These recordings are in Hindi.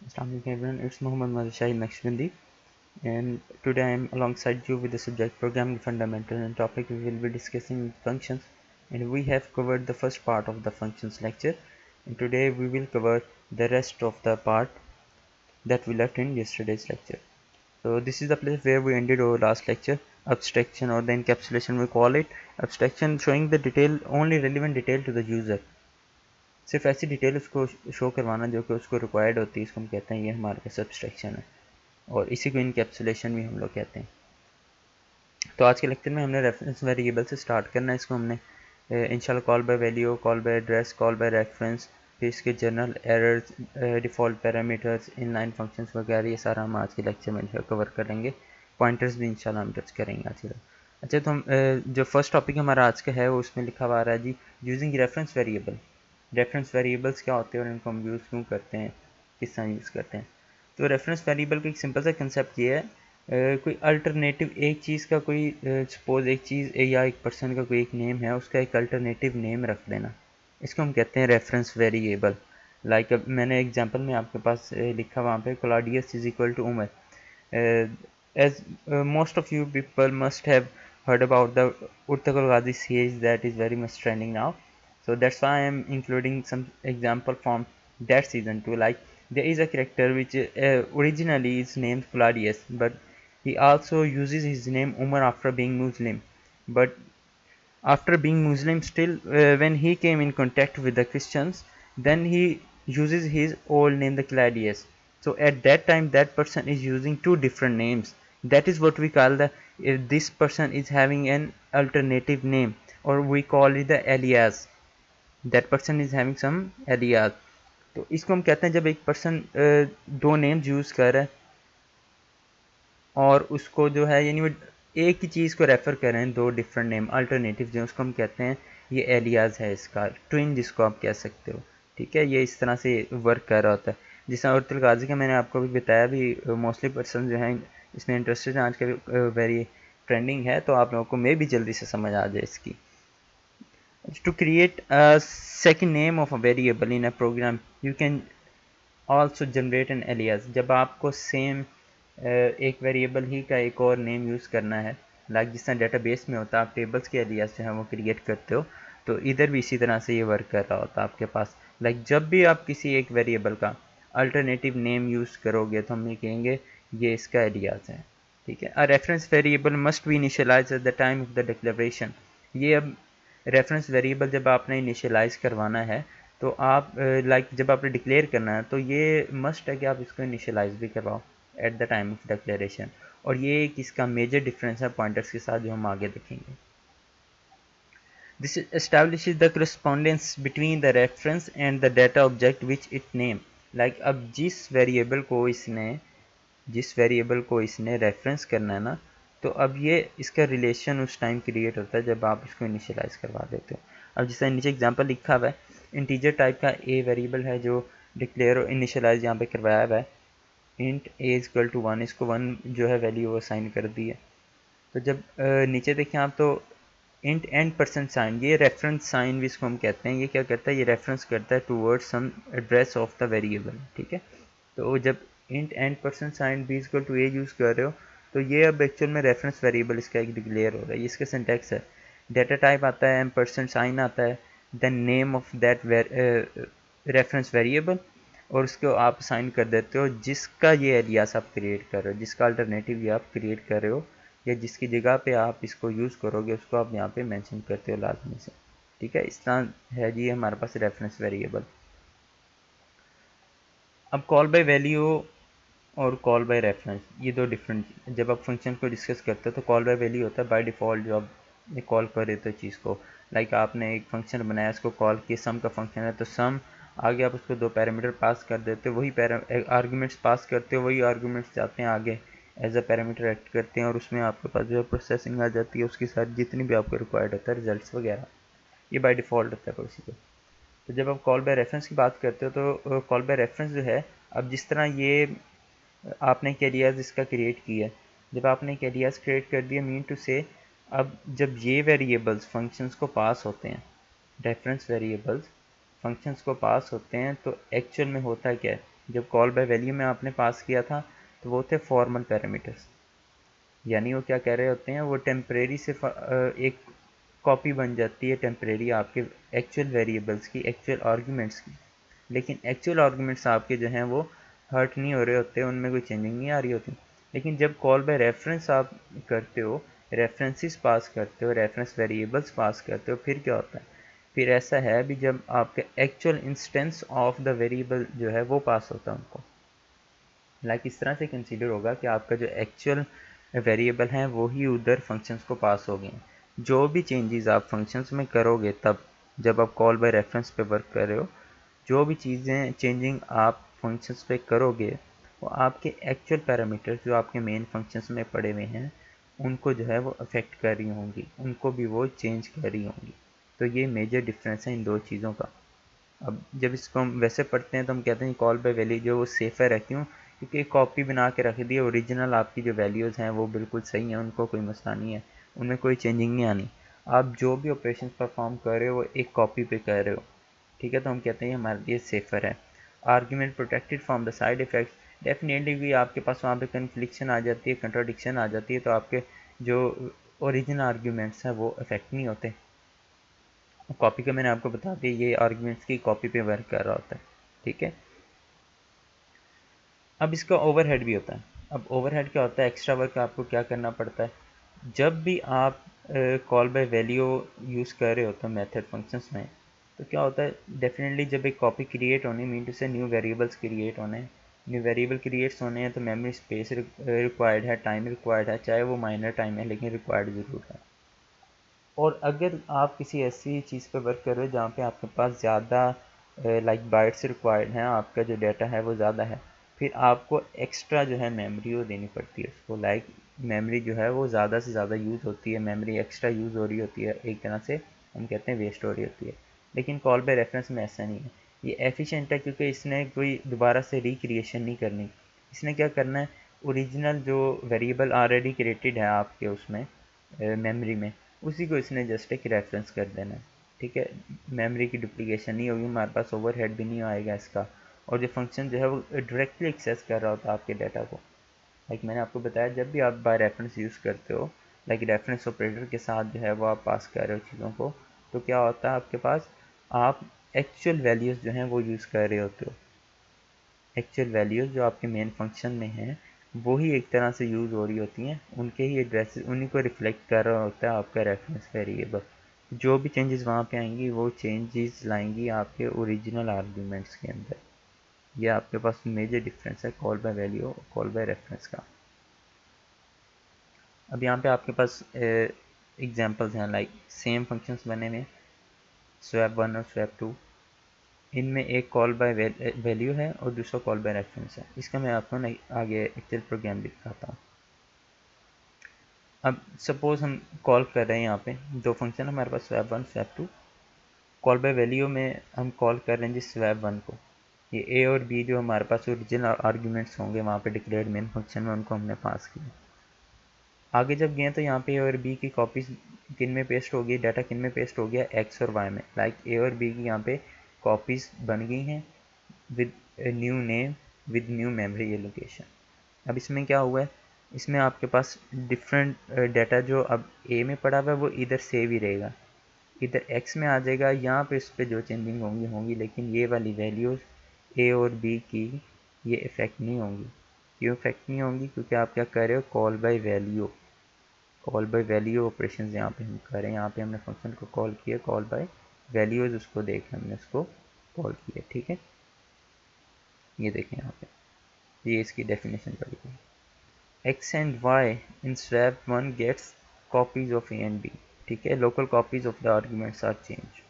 Assalamu alaikum everyone, it's Muhammad Mazashai Naqshbandi, and today I am alongside you with the subject Programming Fundamentals, and topic we will be discussing functions, and we have covered the first part of the functions lecture, and today we will cover the rest of the part that we left in yesterday's lecture. So this is the place where we ended our last lecture, abstraction or the encapsulation we call it, abstraction showing the detail, only relevant detail to the user. सिर्फ ऐसी डिटेल उसको शो करवाना जो कि उसको रिक्वायर्ड होती है, इसको हम कहते हैं ये हमारे पास एब्स्ट्रैक्शन है, और इसी को इनकैप्सुलेशन भी हम लोग कहते हैं। तो आज के लेक्चर में हमने रेफरेंस वेरिएबल से स्टार्ट करना है। इसको हमने इंशाल्लाह call by value, call by address, call by reference, फिर इसके general errors, default parameters, inline functions वगैरह, ये सारा हम आज के लेक्चर में कवर करेंगे। पॉइंटर्स भी इंशाल्लाह हम टच करेंगे आज के। अच्छा, तो हम जो फर्स्ट टॉपिक हमारा आज का है वो उसमें लिखा हुआ आ रहा है जी, using reference variable. Reference variables क्या होते हैं और इनको हम यूज़ क्यों करते हैं, किस तरह यूज़ करते हैं। तो रेफरेंस वेरिएबल का एक सिंपल सा कंसेप्ट ये है, कोई अल्टरनेटिव एक चीज़ का कोई सपोज एक चीज़ या एक पर्सन का कोई एक नेम है, उसका एक अल्टरनेटिव नेम रख देना, इसको हम कहते हैं रेफरेंस वेरिएबल। लाइक अब मैंने एग्जांपल में आपके पास लिखा वहाँ पे Claudius is equal to Umar. As most of you people must have heard about the Urtakul Ghazi siege that is very much trending now. So that's why I am including some example from that season too. Like there is a character which originally is named Claudius, but he also uses his name Umar after being Muslim. But after being Muslim, still when he came in contact with the Christians, then he uses his old name, the Claudius. So at that time, that person is using two different names. That is what we call the, if this person is having an alternative name, or we call it the alias. That person is having some alias. तो इसको हम कहते हैं जब एक पर्सन दो नेम्स यूज कर रहा है और उसको जो है यानी वो एक ही चीज़ को रेफ़र कर रहे हैं, दो डिफरेंट नेम अल्टरनेटिव जो उसको हम कहते हैं ये एलियाज है, इसका ट्विन जिसको आप कह सकते हो। ठीक है, ये इस तरह से वर्क कर रहा होता है। जिस तरह उर्तुल गाजी का मैंने आपको भी बताया, भी मोस्टली पर्सन जो हैं इसमें इंटरेस्टेड हैं, आज का वेरी ट्रेंडिंग है, तो आप लोगों को मे भी जल्दी से समझ आ जाए इसकी। To create a second name of a variable in a program you can also generate an alias. जब आपको सेम एक वेरिएबल ही का एक और नेम यूज़ करना है, लाइक जिस तरह डेटाबेस में होता है आप टेबल्स के एलियास जो है वो क्रिएट करते हो, तो इधर भी इसी तरह से ये वर्क कर रहा होता है आपके पास। लाइक जब भी आप किसी एक वेरिएबल का अल्टरनेटिव नेम यूज़ करोगे तो हम ये कहेंगे ये इसका एलियास है। ठीक है, a reference variable must be initialize at the time of the declaration. ये अब रेफरेंस वेरिएबल जब आपने इनिशियलाइज करवाना है, तो आप लाइक जब आपने डिक्लेयर करना है तो ये मस्ट है कि आप इसको इनिशियलाइज भी करवाओ eight the time of declaration. और ये एक इसका मेजर डिफरेंस है पॉइंटर्स के साथ जो हम आगे देखेंगे। This establishes the correspondence between the reference and the data object which it name. Like अब जिस वेरिएबल को इसने रेफरेंस करना है ना, तो अब ये इसका रिलेशन उस टाइम क्रिएट होता है जब आप इसको इनिशियलाइज करवा देते हो। अब जैसे नीचे एग्जांपल लिखा हुआ है, इंटीजर टाइप का ए वेरिएबल है जो डिक्लेयर और इनिशियलाइज यहाँ पे करवाया हुआ है, int a is equal to 1, इसको 1 जो है वैल्यू वो साइन कर दी है। तो जब नीचे देखें आप तो इंट एंड परसेंट साइन, ये रेफरेंस साइन भी इसको हम कहते हैं। ये क्या करता है, ये रेफरेंस करता है towards some address of the variable. ठीक है, तो जब int and percent sign b equal to a use कर रहे हो, तो ये अब एक्चुअल में रेफरेंस वेरिएबल इसका एक डिक्लेयर हो रहा है। ये इसका सिंटैक्स है, डाटा टाइप आता है, एम परसेंट साइन आता है, then name of that reference variable, और उसको आप साइन कर देते हो जिसका ये एलियास आप क्रिएट कर रहे हो, जिसका अल्टरनेटिव ये आप क्रिएट कर रहे हो, या जिसकी जगह पे आप इसको यूज़ करोगे उसको आप यहाँ पे मेंशन करते हो लाजमी से। ठीक है, इस तरह है जी हमारे पास रेफरेंस वेरिएबल। अब कॉल बाय वैल्यू और कॉल बाय रेफरेंस, ये दो डिफरेंट, जब आप फंक्शन को डिस्कस करते हो तो कॉल बाय वैल्यू होता है बाय डिफ़ॉल्ट जो आप कॉल कर रहे थे चीज़ को। लाइक आपने एक फंक्शन बनाया, इसको कॉल किया, सम का फंक्शन है तो सम, आगे आप उसको दो पैरामीटर पास कर देते हो, वही आर्गूमेंट्स पास करते हो, वही आर्गूमेंट्स जाते हैं आगे एज अ पैरामीटर एक्ट करते हैं, और उसमें आपके पास जो है प्रोसेसिंग आ जाती है उसकी साथ जितनी भी आपको रिक्वायर्ड होता है रिजल्ट्स वगैरह, ये बाय डिफ़ॉल्ट होता है प्रोसीजर। तो जब आप कॉल बाय रेफरेंस की बात करते हो तो कॉल बाय रेफरेंस जो है, अब जिस तरह ये आपने एक एलियास इसका क्रिएट किया, जब आपने एक एलियास क्रिएट कर दिया, मीन टू से अब जब ये वेरिएबल्स फंक्शंस को पास होते हैं, रेफरेंस वेरिएबल्स फंक्शंस को पास होते हैं, तो एक्चुअल में होता क्या है, जब कॉल बाय वैल्यू में आपने पास किया था तो वो थे फॉर्मल पैरामीटर्स, यानी वो क्या कह रहे होते हैं, वो टेम्परेरी से एक कॉपी बन जाती है टेम्परेरी आपके एक्चुअल वेरिएबल्स की, एक्चुअल आर्ग्यूमेंट्स की। लेकिन एक्चुअल आर्ग्यूमेंट्स आपके जो हैं वो हर्ट नहीं हो रहे होते, उनमें कोई चेंजिंग नहीं आ रही होती। लेकिन जब कॉल बाय रेफरेंस आप करते हो, रेफरेंसेस पास करते हो, रेफरेंस वेरिएबल्स पास करते हो, फिर क्या होता है, फिर ऐसा है भी जब आपके actual instance of the variable जो है वो पास होता है उनको, लाइक इस तरह से कंसीडर होगा कि आपका जो एक्चुअल वेरिएबल हैं वो ही उधर फंक्शंस को पास हो गए हैं। जो भी चेंजेस आप फंक्शंस में करोगे तब जब आप कॉल बाय रेफरेंस पे वर्क कर रहे हो, जो भी चीज़ें चेंजिंग आप फंक्शंस पे करोगे वो आपके एक्चुअल पैरामीटर्स जो आपके मेन फंक्शंस में पड़े हुए हैं उनको जो है वो अफेक्ट कर रही होंगी, उनको भी वो चेंज कर रही होंगी। तो ये मेजर डिफरेंस है इन दो चीज़ों का। अब जब इसको हम वैसे पढ़ते हैं तो हम कहते हैं कॉल बाय वैल्यू जो वो सेफ़र है, क्यों, क्योंकि एक कॉपी बना के रख दी है, ओरिजिनल आपकी जो वैल्यूज़ हैं वो बिल्कुल सही हैं, उनको कोई मसला नहीं है, उनमें कोई चेंजिंग नहीं आनी। आप जो भी ऑपरेशन परफॉर्म कर रहे हो वो एक कॉपी पे कर रहे हो, ठीक है, तो हम कहते हैं हमारे लिए सेफ़र है। Argument protected from the side effects, definitely भी आपके पास वहाँ पे कन्फ्लिक्शन आ जाती है, कंट्राडिक्शन आ जाती है, तो आपके जो ओरिजिनल आर्ग्यूमेंट्स हैं वो अफेक्ट नहीं होते। कॉपी का मैंने आपको बता दिया, ये आर्ग्यूमेंट्स की कॉपी पे वर्क कर रहा होता है, ठीक है। अब इसका ओवरहेड भी होता है। अब ओवरहेड क्या होता है, एक्स्ट्रा वर्क आपको क्या करना पड़ता है जब भी आप कॉल बाय वैल्यू यूज़ कर रहे होते हो मेथड फंक्शंस में, तो क्या होता है, डेफिनेटली जब एक कॉपी क्रिएट होनी मीन टू से न्यू वेरिएबल्स क्रिएट होने हैं, न्यू वेरिएबल क्रिएट्स होने हैं तो मेमोरी स्पेस रिक्वायर्ड है, टाइम रिक्वायर्ड है, चाहे वो माइनर टाइम है लेकिन रिक्वायर्ड ज़रूर है। और अगर आप किसी ऐसी चीज़ पर वर्क कर रहे हो जहाँ पे आपके पास ज़्यादा लाइक बाइट्स रिक्वायर्ड हैं, आपका जो डाटा है वो ज़्यादा है, फिर आपको एक्स्ट्रा जो है मेमोरी वो देनी पड़ती है उसको, लाइक मेमोरी जो है वो ज़्यादा से ज़्यादा यूज़ होती है, मेमोरी एक्स्ट्रा यूज़ हो रही होती है, एक तरह से हम कहते हैं वेस्ट हो रही होती है। लेकिन कॉल बाय रेफरेंस में ऐसा नहीं है, ये एफिशिएंट है क्योंकि इसने कोई दोबारा से रिक्रिएशन नहीं करनी। इसने क्या करना है, ओरिजिनल जो वेरिएबल ऑलरेडी क्रिएटेड है आपके उसमें मेमोरी में, उसी को इसने जस्ट एक रेफरेंस कर देना है, ठीक है। मेमोरी की डुप्लीकेशन नहीं होगी, हमारे पास ओवरहेड भी नहीं आएगा इसका, और जो फंक्शन जो है वो डायरेक्टली एक्सेस कर रहा होता है आपके डाटा को। लाइक मैंने आपको बताया जब भी आप बाय रेफरेंस यूज़ करते हो, लाइक रेफरेंस ऑपरेटर के साथ जो है वो आप पास कर रहे हो चीज़ों को, तो क्या होता है आपके पास, आप एक्चुअल वैल्यूज़ जो हैं वो यूज़ कर रहे होते हो, एक्चुअल वैल्यूज़ जो आपके मेन फंक्शन में हैं वो ही एक तरह से यूज़ हो रही होती हैं, उनके ही एड्रेसेस उन्हीं को रिफ्लेक्ट कर रहा होता है आपका रेफरेंस वेरिएबल। जो भी चेंजेस वहाँ पे आएंगी वो चेंजेस लाएंगी आपके ओरिजिनल आर्ग्यूमेंट्स के अंदर। ये आपके पास मेजर डिफरेंस है कॉल बाय वैल्यू और कॉल बाय रेफरेंस का। अब यहाँ पे आपके पास एग्जांपल्स हैं, लाइक सेम फंक्शंस बने हुए, स्वैप वन और स्वैप टू, इनमें एक कॉल बाय वैल्यू है और दूसरा कॉल बाय रेफरेंस है। इसका मैं आपको आगे एक्चुअल प्रोग्राम भी दिखाता हूँ। अब सपोज हम कॉल कर रहे हैं, यहाँ पे दो फंक्शन हमारे पास, swap one swap two. Call by value में हम कॉल कर रहे हैं जी स्वैप वन को, ये ए और बी जो हमारे पास ओरिजिनल आर्ग्यूमेंट्स होंगे वहाँ पे डिक्लेयर्ड मेन फंक्शन में, उनको हमने पास किया। आगे जब गए तो यहाँ पे ए और बी की कॉपीज किन में पेस्ट हो गई, डाटा किन में पेस्ट हो गया, एक्स और वाई में। लाइक ए और बी की यहाँ पे कॉपीज बन गई हैं with new name with new memory allocation. अब इसमें क्या हुआ है, इसमें आपके पास डिफरेंट डाटा जो अब ए में पड़ा हुआ है वो इधर सेव ही रहेगा, इधर एक्स में आ जाएगा, यहाँ पे इस पर जो चेंजिंग होंगी होंगी, लेकिन ये वाली वैल्यूज़ ए और बी की ये इफ़ेक्ट नहीं होंगी। क्यों इफेक्ट नहीं होंगी, क्योंकि आप क्या कर रहे हो, call by value, call by value operation यहाँ पे हम करें, यहाँ पे हमने फंक्शन को कॉल किया कॉल बाय वैल्यूज़, उसको देख हमने उसको कॉल किया, ठीक है। ये देखें यहाँ पे, ये इसकी डेफिनेशन पड़ी हुई, x and y in swap one gets copies of a and b, ठीक है, local copies of the arguments are change.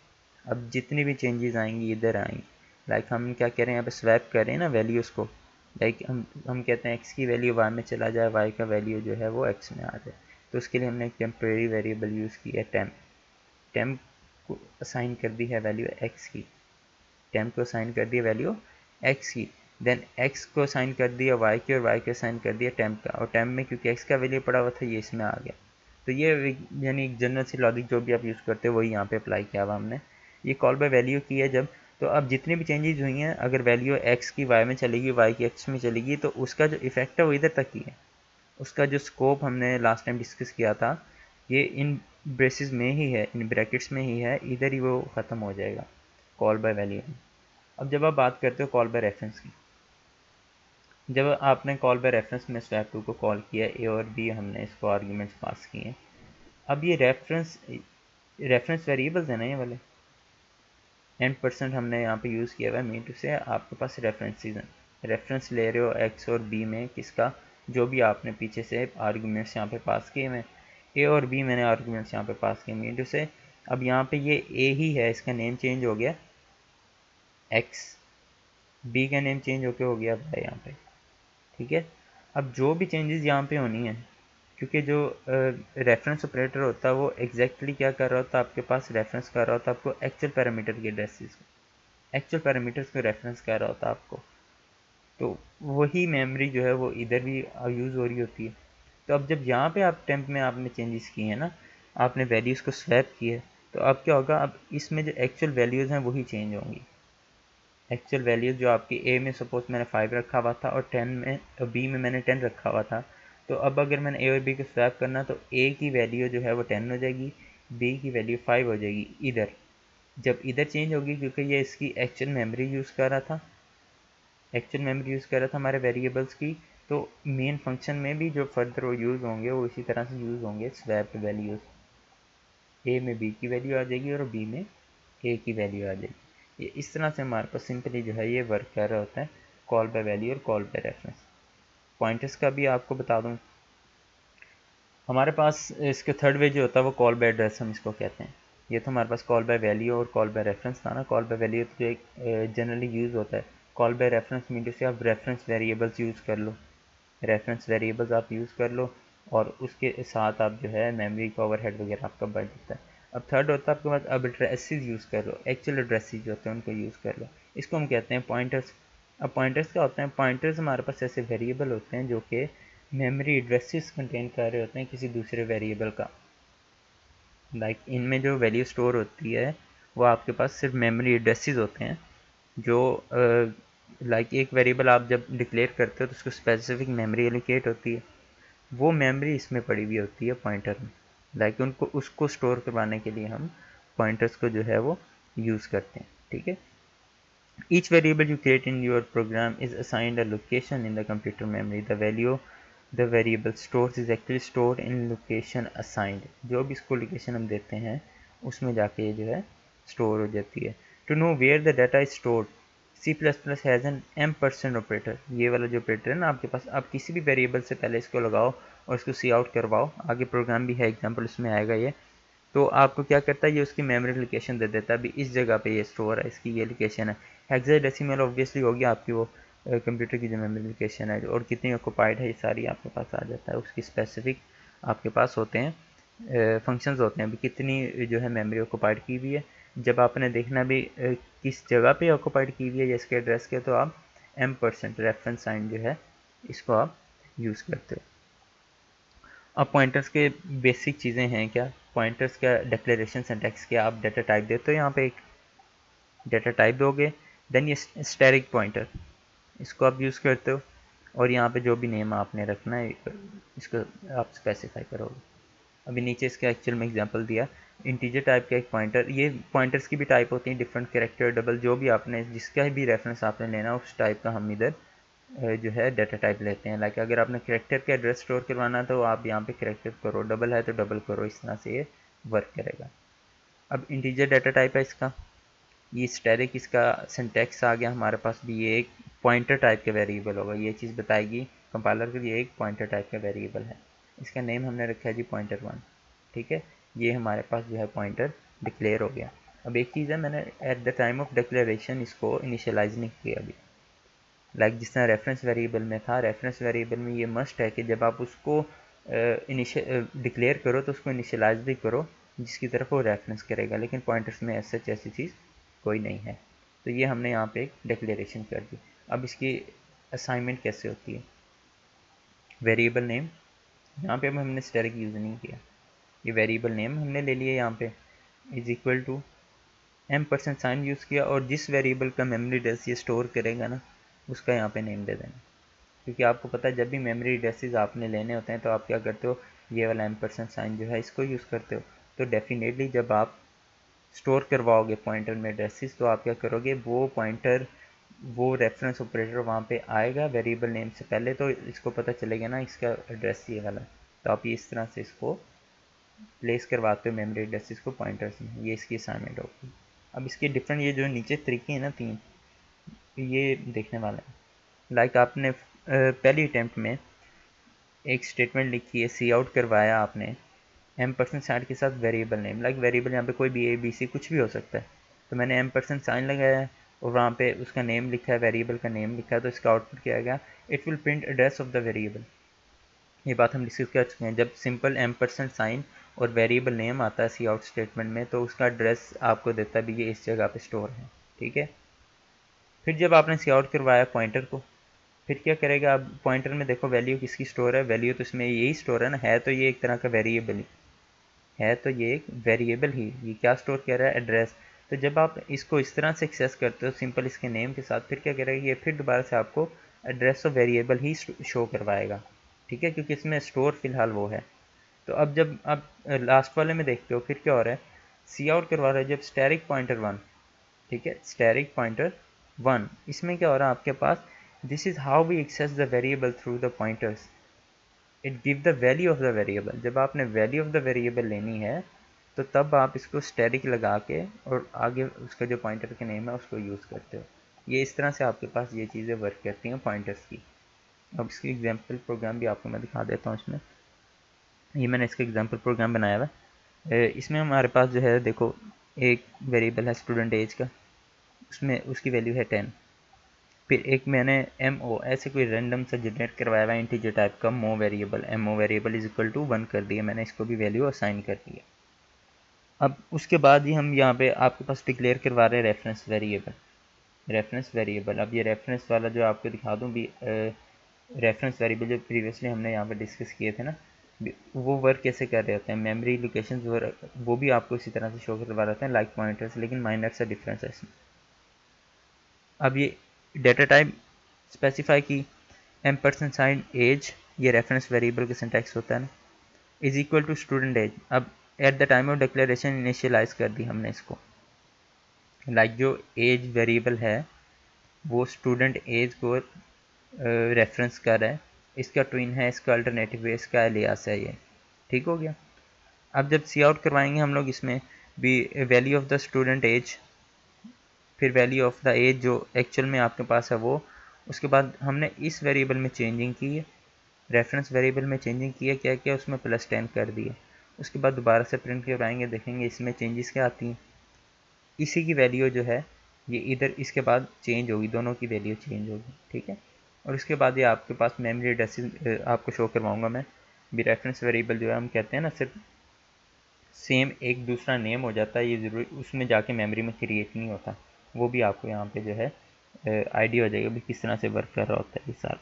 अब जितनी भी चेंजेस आएंगी इधर आएंगी, लाइक हम क्या कह रहे हैं यहाँ पे स्वैप कर रहे हैं ना वैल्यूज़ को, लाइक हम कहते हैं एक्स की वैल्यू वाई में चला जाए, वाई का वैल्यू जो है वो एक्स में आ जाए, तो उसके लिए हमने एक टेम्प्रेरी वेरिएबल यूज़ की है टेम्प। टेम्प को असाइन कर दी है वैल्यू एक्स की, टेम्प को असाइन कर दिया वैल्यू एक्स की, देन एक्स को असाइन कर दिया वाई की और वाई को असाइन कर दिया टेम्प का, और टेम्प में क्योंकि एक्स का वैल्यू पड़ा हुआ था ये इसमें आ गया। तो ये यानी एक जनरल सी लॉजिक जो भी आप यूज़ करते हो वही यहाँ पे अप्लाई किया हुआ हमने। ये कॉल बाय वैल्यू की है जब, तो अब जितनी भी चेंजेस हुई हैं, अगर वैल्यू x की y में चलेगी, y की x में चलेगी, तो उसका जो इफेक्ट है वो इधर तक ही है। उसका जो स्कोप हमने लास्ट टाइम डिस्कस किया था, ये इन ब्रेसेस में ही है, इन ब्रैकेट्स में ही है, इधर ही वो ख़त्म हो जाएगा कॉल बाय वैल्यू में। अब जब आप बात करते हो कॉल बाय रेफरेंस की, जब आपने कॉल बाय रेफरेंस में स्वैप टू को कॉल किया, ए और बी हमने इसको आर्ग्यूमेंट्स पास किए। अब ये रेफरेंस वेरिएबल्स है ना, ये वाले n% हमने यहाँ पे यूज़ किया हुआ है। मीन टू से आपके पास रेफरेंसेस हैं, रेफरेंस ले रहे हो x और b में, किसका, जो भी आपने पीछे से आर्गूमेंट्स यहाँ पे पास किए हैं। a और b मैंने आर्गूमेंट्स यहाँ पे पास किए। मीन टू से अब यहाँ पे ये a ही है, इसका नेम चेंज हो गया x, b का नेम चेंज होके हो गया y यहाँ पे, ठीक है। अब जो भी चेंजेस यहाँ पे होनी है, क्योंकि जो रेफरेंस ऑपरेटर होता है वो एग्जैक्टली क्या कर रहा होता है, आपके पास रेफरेंस कर रहा होता है आपको एक्चुअल पैरामीटर के एड्रेसेस को, एक्चुअल पैरामीटर्स को रेफरेंस कर रहा होता है आपको। तो वही मेमोरी जो है वो इधर भी यूज़ हो रही होती है। तो अब जब यहाँ पे आप टेम्प में आपने चेंजेस किए हैं ना, आपने वैल्यूज़ को स्वैप किए, तो अब क्या होगा, अब इसमें जो एक्चुअल वैल्यूज़ हैं वही चेंज होंगी। एक्चुअल वैल्यूज़ जो आपकी ए में सपोज मैंने 5 रखा हुआ था और 10 में, बी में मैंने 10 रखा हुआ था, तो अब अगर मैंने ए और बी को स्वैप करना, तो ए की वैल्यू जो है वो 10 हो जाएगी, बी की वैल्यू 5 हो जाएगी इधर। जब इधर चेंज होगी, क्योंकि ये इसकी एक्चुअल मेमोरी यूज़ कर रहा था, एक्चुअल मेमोरी यूज़ कर रहा था हमारे वेरिएबल्स की, तो मेन फंक्शन में भी जो फर्दर वो यूज़ होंगे वो इसी तरह से यूज़ होंगे स्वैप वैल्यूज़। ए में बी की वैल्यू आ जाएगी और बी में ए की वैल्यू आ जाएगी। ये इस तरह से हमारे पास सिंपली जो है ये वर्क कर रहा होता है, कॉल बाय वैल्यू और कॉल बाय रेफरेंस। पॉइंटर्स का भी आपको बता दूं, हमारे पास इसके थर्ड वे जो होता है वो कॉल बाय एड्रेस हम इसको कहते हैं। ये तो हमारे पास कॉल बाय वैल्यू और कॉल बाय रेफरेंस था ना। कॉल बाय वैल्यू तो जो एक जनरली यूज़ होता है, कॉल बाय रेफरेंस मीन से आप रेफरेंस वेरिएबल्स यूज़ कर लो, रेफरेंस वेरिएबल्स आप यूज़ कर लो, और उसके साथ आप जो है मेमोरी का ओवरहेड वगैरह आपका बढ़ जाता है। अब थर्ड होता है आपके पास, अब एड्रेसेस यूज़ कर लो, एक्चुअल एड्रेसेस जो होते हैं उनको यूज़ कर लो, इसको हम कहते हैं पॉइंटर्स। अब पॉइंटर्स क्या होते हैं, पॉइंटर्स हमारे पास ऐसे वेरिएबल होते हैं जो कि मेमोरी एड्रेसेस कंटेन कर रहे होते हैं किसी दूसरे वेरिएबल का। लाइक इनमें जो वैल्यू स्टोर होती है वो आपके पास सिर्फ मेमोरी एड्रेसेस होते हैं, जो लाइक एक वेरिएबल आप जब डिक्लेयर करते हो तो उसको स्पेसिफिक मेमोरी एलोकेट होती है, वो मेमोरी इसमें पड़ी हुई होती है पॉइंटर में। लाइक उनको उसको स्टोर करवाने के लिए हम पॉइंटर्स को जो है वो यूज़ करते हैं, ठीक है। Each variable you create in your program is assigned a location in the computer memory. The value the variable stores is actually stored in location assigned. जो भी इसको लोकेशन हम देते हैं उसमें जाके ये जो है स्टोर हो जाती है। To know where the data is stored, C++ has an M% operator. ये वाला जो ऑपरेटर है ना आपके पास, आप किसी भी वेरिएबल से पहले इसको लगाओ और इसको सी आउट करवाओ, आगे प्रोग्राम भी है एग्जाम्पल उसमें आएगा ये, तो आपको क्या करता है, ये उसकी मेमोरी लोकेशन दे देता है, अभी इस जगह पे ये स्टोर है, इसकी ये लोकेशन है। हेक्साडेसिमल ऑब्वियसली होगी आपकी वो कंप्यूटर की जो मेमोरी लोकेशन है, और कितनी ऑक्यूपाइड है ये सारी आपके पास आ जाता है। उसकी स्पेसिफिक आपके पास होते हैं फंक्शंस होते हैं, अभी कितनी जो है मेमोरी ऑक्यूपाइड की हुई है। जब आपने देखना भी किस जगह पे ऑक्यूपाइड की हुई है या इसके एड्रेस के, तो आप M% रेफरेंस साइन जो है इसको आप यूज़ करते हो। अब पॉइंटर्स के बेसिक चीज़ें हैं क्या, पॉइंटर्स का डिक्लेरेशन सिंटैक्स क्या, आप डाटा टाइप देते हो, यहाँ पे एक डाटा टाइप दोगे, देन ये स्टैटिक पॉइंटर इसको आप यूज़ करते हो, और यहाँ पे जो भी नेम आपने रखना है इसको आप स्पेसिफाई करोगे। अभी नीचे इसका एक्चुअल में एग्जांपल दिया, इंटीजर टाइप का एक पॉइंटर, ये पॉइंटर्स की भी टाइप होती है डिफरेंट, कैरेक्टर, डबल, जो भी आपने जिसका भी रेफरेंस आपने लेना उस टाइप का हम इधर जो है डाटा टाइप लेते हैं। लाइक अगर आपने करेक्टर का एड्रेस स्टोर करवाना है तो आप यहाँ पे करेक्टर करो, डबल है तो डबल करो, इस तरह से ये वर्क करेगा। अब इंटीजर डाटा टाइप है इसका, ये स्टैटिक, इसका सिंटैक्स आ गया हमारे पास भी, ये एक पॉइंटर टाइप का वेरिएबल होगा, ये चीज़ बताएगी कंपाइलर के लिए, एक पॉइंटर टाइप का वेरिएबल है, इसका नेम हमने रखा है जी pointer1, ठीक है। ये हमारे पास जो है पॉइंटर डिक्लेयर हो गया। अब एक चीज़ है, मैंने eight the time of declaration इसको इनिशियलाइज नहीं किया अभी, लाइक जिस तरह रेफरेंस वेरिएबल में था, रेफरेंस वेरिएबल में ये मस्ट है कि जब आप उसको डिक्लेयर करो तो उसको इनिशियलाइज भी करो जिसकी तरफ वो रेफरेंस करेगा, लेकिन पॉइंटर्स में ऐसा ऐसी चीज़ कोई नहीं है। तो ये हमने यहाँ पे एक डिक्लेरेशन कर दी। अब इसकी असाइनमेंट कैसे होती है, वेरिएबल नेम, यहाँ पे अब हमने स्टैटिक यूज़ नहीं किया, ये वेरिएबल नेम हमने ले लिया यहाँ पे, is equal to M% sign use किया और जिस वेरिएबल का मेमोरी एड्रेस ये स्टोर करेगा ना उसका यहाँ पे नेम दे देना, क्योंकि आपको पता है जब भी मेमोरी एड्रेसेस आपने लेने होते हैं तो आप क्या करते हो, ये वाला M% साइन जो है इसको यूज़ करते हो। तो डेफिनेटली जब आप स्टोर करवाओगे पॉइंटर में एड्रेसेस तो आप क्या करोगे, वो पॉइंटर वो रेफरेंस ऑपरेटर वहाँ पे आएगा वेरिएबल नेम से पहले, तो इसको पता चलेगा ना इसका एड्रेस ये वाला, तो आप ये इस तरह से इसको प्लेस करवाते हो मेमोरी एड्रेसेस को पॉइंटर्स में। ये इसकी असाइनमेंट होगी। अब इसके डिफरेंट ये जो नीचे तरीके हैं ना तीन, ये देखने वाले हैं। लाइक आपने पहली अटैम्प्ट में एक स्टेटमेंट लिखी है, सी आउट करवाया आपने M% के साथ वेरिएबल नेम, लाइक वेरिएबल यहाँ पे कोई भी A B C कुछ भी हो सकता है, तो मैंने M% साइन लगाया है और वहाँ पे उसका नेम लिखा है, वेरिएबल का नेम लिखा है, तो इसका आउटपुट क्या आएगा, it will print address of the variable. ये बात हम डिस्कस कर चुके हैं, जब सिंपल M% साइन और वेरिएबल नेम आता है सी आउट स्टेटमेंट में तो उसका एड्रेस आपको देता है भी ये इस जगह पे स्टोर है, ठीक है। फिर जब आपने सी आउट करवाया पॉइंटर को, फिर क्या करेगा, अब पॉइंटर में देखो वैल्यू किसकी स्टोर है, वैल्यू तो इसमें यही स्टोर है ना, है तो ये एक तरह का वेरिएबल ही है, तो ये एक वेरिएबल ही, ये क्या स्टोर कर रहा है, एड्रेस। तो जब आप इसको इस तरह से एक्सेस करते हो सिंपल इसके नेम के साथ, फिर क्या करेगा ये, फिर दोबारा से आपको address of variable he show करवाएगा, ठीक है, क्योंकि इसमें स्टोर फिलहाल वो है। तो अब जब आप लास्ट वाले में देखते हो फिर क्या हो रहा है, सी आउट करवा रहा है जब स्टैरिक पॉइंटर 1, ठीक है, स्टैरिक पॉइंटर 1, इसमें क्या हो रहा है आपके पास, this is how we access the variable through the pointers, it give the value of the variable. जब आपने वैल्यू ऑफ द वेरिएबल लेनी है तो तब आप इसको स्टैटिक लगा के और आगे उसका जो पॉइंटर का नेम है उसको यूज़ करते हो। ये इस तरह से आपके पास ये चीज़ें वर्क करती हैं पॉइंटर्स की। अब इसकी एग्जांपल प्रोग्राम भी आपको मैं दिखा देता हूँ इसमें। ये मैंने इसका एग्जांपल प्रोग्राम बनाया हुआ है। इसमें हमारे पास जो है देखो, एक वेरिएबल है स्टूडेंट एज का, उसमें उसकी वैल्यू है 10। फिर एक मैंने एम ओ ऐसे कोई रैंडम सा जनरेट करवाया हुआ इंटीजर टाइप का mo variable, M O variable is equal to 1 कर दिया मैंने, इसको भी वैल्यू असाइन कर दिया। अब उसके बाद ही हम यहाँ पे आपके पास डिक्लेयर करवा रहे हैं रेफरेंस वेरिएबल। रेफरेंस वेरिएबल, अब ये रेफरेंस वाला जो आपको दिखा दूँ भी, रेफरेंस वेरिएबल जो प्रीवियसली हमने यहाँ पे डिस्कस किए थे ना, वो वर्क कैसे कर रहे होते हैं, मेमोरी लोकेशन वो भी आपको इसी तरह से शो करवा रहे हैं लाइक पॉइंटर्स, लेकिन माइनर सा डिफरेंस है इसमें। अब ये डेटा टाइप स्पेसिफाई की M% साइन एज, ये रेफरेंस वेरिएबल का सिंटैक्स होता है ना, is equal to student age. अब at the time of declaration initialize कर दी हमने इसको, लाइक जो एज वेरिएबल है वो स्टूडेंट एज को रेफरेंस कर रहा है, इसका ट्विन है, इसका अल्टरनेटिव है, इसका एलियास है ये, ठीक हो गया। अब जब सी आउट करवाएंगे हम लोग इसमें भी value of the student age, फिर वैल्यू ऑफ द एज जो एक्चुअल में आपके पास है वो, उसके बाद हमने इस वेरिएबल में चेंजिंग की है, रेफरेंस वेरिएबल में चेंजिंग की है, क्या क्या उसमें +10 कर दिए। उसके बाद दोबारा से प्रिंट करवाएंगे, देखेंगे इसमें चेंजेस क्या आती हैं, इसी की वैल्यू जो है ये इधर इसके बाद चेंज होगी, दोनों की वैल्यू चेंज होगी, ठीक है। और उसके बाद ये आपके पास मेमोरी एड्रेस आपको शो करवाऊंगा मैं भी। रेफरेंस वेरिएबल जो है हम कहते हैं ना, सिर्फ सेम एक दूसरा नेम हो जाता है, ये ज़रूरी उसमें जाके मेमोरी में क्रिएट नहीं होता, वो भी आपको यहाँ पे जो है आइडिया हो जाएगा भी किस तरह से वर्क कर रहा होता है ये सारा।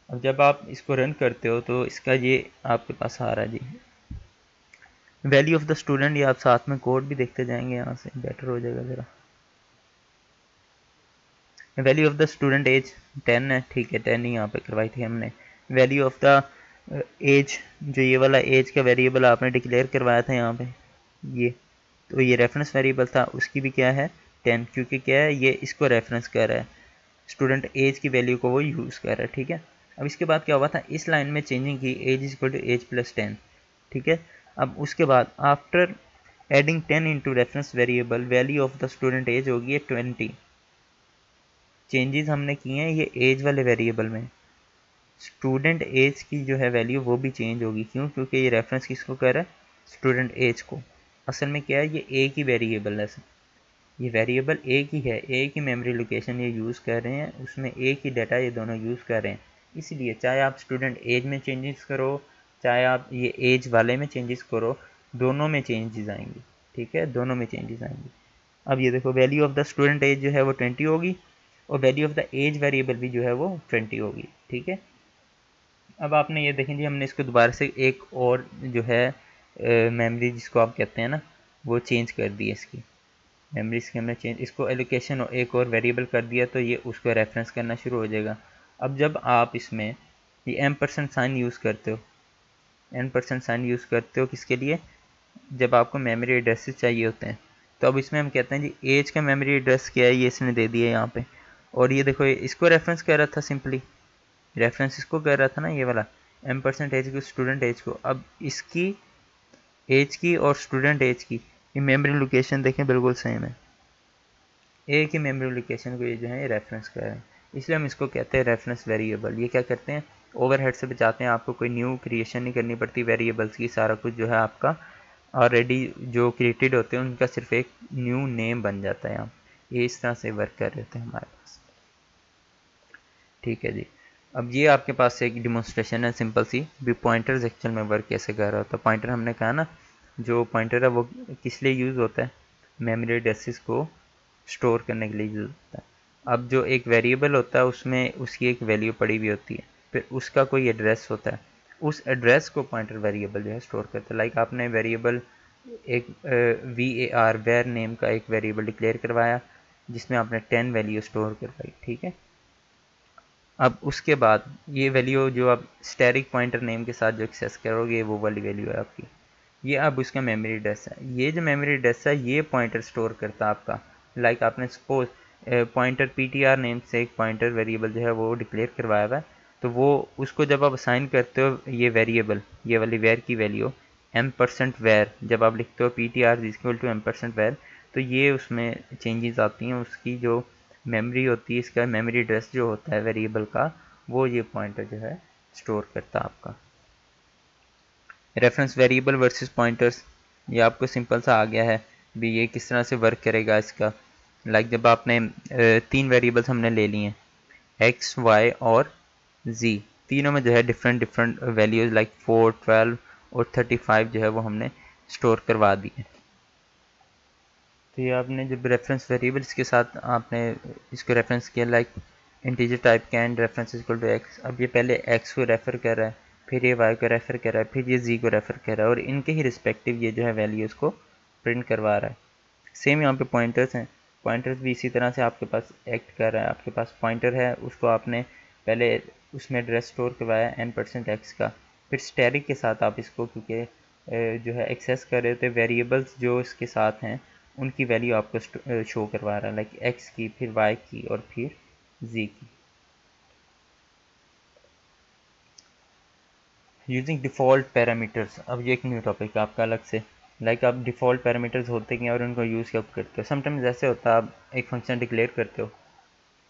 अब जब आप इसको रन करते हो तो इसका ये आपके पास आ रहा है जी, वैल्यू ऑफ द स्टूडेंट। ये आप साथ में कोड भी देखते जाएंगे, यहाँ से बेटर हो जाएगा ज़रा। Value of the student age 10 है, ठीक है, 10 ही यहाँ पे करवाई थी हमने। वैल्यू ऑफ द एज, जो ये वाला एज का वेरिएबल आपने डिक्लेयर करवाया था यहाँ पे, ये तो ये रेफरेंस वेरिएबल था, उसकी भी क्या है 10, क्योंकि क्या है ये इसको रेफरेंस कर रहा है, स्टूडेंट एज की वैल्यू को वो यूज़ कर रहा है, ठीक है। अब इसके बाद क्या हुआ था, इस लाइन में चेंजिंग की age is equal to age plus 10, ठीक है। अब उसके बाद after adding 10 into reference variable, value of the student age होगी 20। चेंजेस हमने किए हैं ये एज वाले वेरिएबल में, स्टूडेंट एज की जो है वैल्यू वो भी चेंज होगी, क्यों, क्योंकि ये रेफरेंस किसको कर रहा है, स्टूडेंट एज को। असल में क्या है, ये एक ही वेरिएबल है, ये वेरिएबल एक ही है, एक ही मेमोरी लोकेशन ये यूज़ कर रहे हैं, उसमें एक ही डाटा ये दोनों यूज़ कर रहे हैं। इसलिए चाहे आप स्टूडेंट एज में चेंजेस करो, चाहे आप ये एज वाले में चेंजेस करो, दोनों में चेंजेस आएंगे, ठीक है, दोनों में चेंजेस आएंगे। अब ये देखो value of the student age जो है वो 20 होगी और value of the age variable भी जो है वो 20 होगी, ठीक है। अब आपने ये देखें जी, हमने इसको दोबारा से एक और जो है मेमोरी जिसको आप कहते हैं ना वो चेंज कर दी इसकी मेमोरी, इसकी हमने चेंज, इसको एलोकेशन एक और वेरिएबल कर दिया तो ये उसको रेफरेंस करना शुरू हो जाएगा। अब जब आप इसमें ये एम% साइन यूज़ करते हो, n% साइन यूज़ करते हो किसके लिए, जब आपको मेमोरी एड्रेसेस चाहिए होते हैं, तो अब इसमें हम कहते हैं जी एज का मेमोरी एड्रेस क्या है, ये इसने दे दिया यहाँ पे, और ये देखो इसको रेफरेंस कर रहा था, सिंपली रेफरेंस इसको कर रहा था ना, ये वाला m% एज को, स्टूडेंट एज को। अब इसकी एज की और स्टूडेंट एज की ये मेमोरी लोकेशन देखें बिल्कुल सेम है, एक ही मेमोरी लोकेशन को ये जो है ये रेफरेंस कर रहे हैं, इसलिए हम इसको कहते हैं रेफरेंस वेरिएबल। ये क्या करते हैं, ओवरहेड से बचाते हैं, आपको कोई न्यू क्रिएशन नहीं करनी पड़ती वेरिएबल्स की, सारा कुछ जो है आपका ऑलरेडी जो क्रिएटेड होते हैं उनका सिर्फ एक न्यू नेम बन जाता है यहाँ। ये इस तरह से वर्क कर रहे थे हमारे पास, ठीक है जी। अब ये आपके पास एक डिमॉन्स्ट्रेशन है सिंपल सी, भी पॉइंटर्स एक्चुअल में वर्क कैसे कर रहा होता है। पॉइंटर हमने कहा ना, जो पॉइंटर है वो किस लिए यूज़ होता है, मेमोरी एड्रेसेस को स्टोर करने के लिए यूज़ होता है। अब जो एक वेरिएबल होता है उसमें उसकी एक वैल्यू पड़ी हुई होती है, फिर उसका कोई एड्रेस होता है, उस एड्रेस को पॉइंटर वेरिएबल जो है स्टोर करता है। लाइक आपने वेरिएबल एक var वेर नेम का एक वेरिएबल डिक्लेयर करवाया जिसमें आपने 10 वैल्यू स्टोर करवाई, ठीक है। अब उसके बाद ये वैल्यू जो आप स्टैटिक पॉइंटर नेम के साथ जो एक्सेस करोगे वो वाली वैल्यू है आपकी, ये अब उसका मेमोरी एड्रेस है। ये जो मेमोरी एड्रेस है ये पॉइंटर स्टोर करता है आपका। लाइक आपने सपोज पॉइंटर ptr नेम से एक पॉइंटर वेरिएबल जो है वो डिक्लेयर करवाया हुआ है, तो वो उसको जब आप असाइन करते हो ये वेरिएबल, ये वाली वेर की वैल्यू m% वेर, जब आप लिखते हो ptr इक्वल टू m%वेर, तो ये उसमें चेंजेस आती हैं, उसकी जो मेमोरी होती है, इसका मेमोरी एड्रेस जो होता है वेरिएबल का, वो ये पॉइंटर जो है स्टोर करता है आपका। रेफरेंस वेरिएबल वर्सेस पॉइंटर्स, ये आपको सिंपल सा आ गया है भी ये किस तरह से वर्क करेगा इसका। लाइक जब आपने 3 वेरिएबल्स हमने ले लिए हैं, x, y और z, तीनों में जो है डिफरेंट डिफरेंट वैल्यूज़ लाइक 4, 12 और 35 जो है वो हमने स्टोर करवा दी है। तो ये आपने जब रेफरेंस वेरिएबल्स के साथ आपने इसको रेफरेंस किया, like integer type can reference equal to x, अब ये पहले x को रेफ़र कर रहा है, फिर ये y को रेफ़र कर रहा है, फिर ये z को रेफ़र कर रहा है, और इनके ही रिस्पेक्टिव ये जो है वैल्यूज़ को प्रिंट करवा रहा है। सेम यहाँ पे पॉइंटर्स हैं, पॉइंटर्स भी इसी तरह से आपके पास एक्ट कर रहा है। आपके पास पॉइंटर है, उसको आपने पहले उसमें एड्रेस स्टोर करवाया n%x का, फिर स्टैटिक के साथ आप इसको क्योंकि जो है एक्सेस कर रहे थे, वेरिएबल्स जो इसके साथ हैं उनकी वैल्यू आपको शो करवा रहा है, लाइक x की, फिर y की और फिर z की। यूजिंग डिफ़ॉल्ट पैरामीटर्स, अब ये एक न्यू टॉपिक है आपका अलग से। लाइक आप डिफ़ॉल्ट पैरामीटर्स होते हैं और उनको यूज़ कब करते हो। समटाइम्स ऐसे होता है, आप एक फंक्शन डिक्लेयर करते हो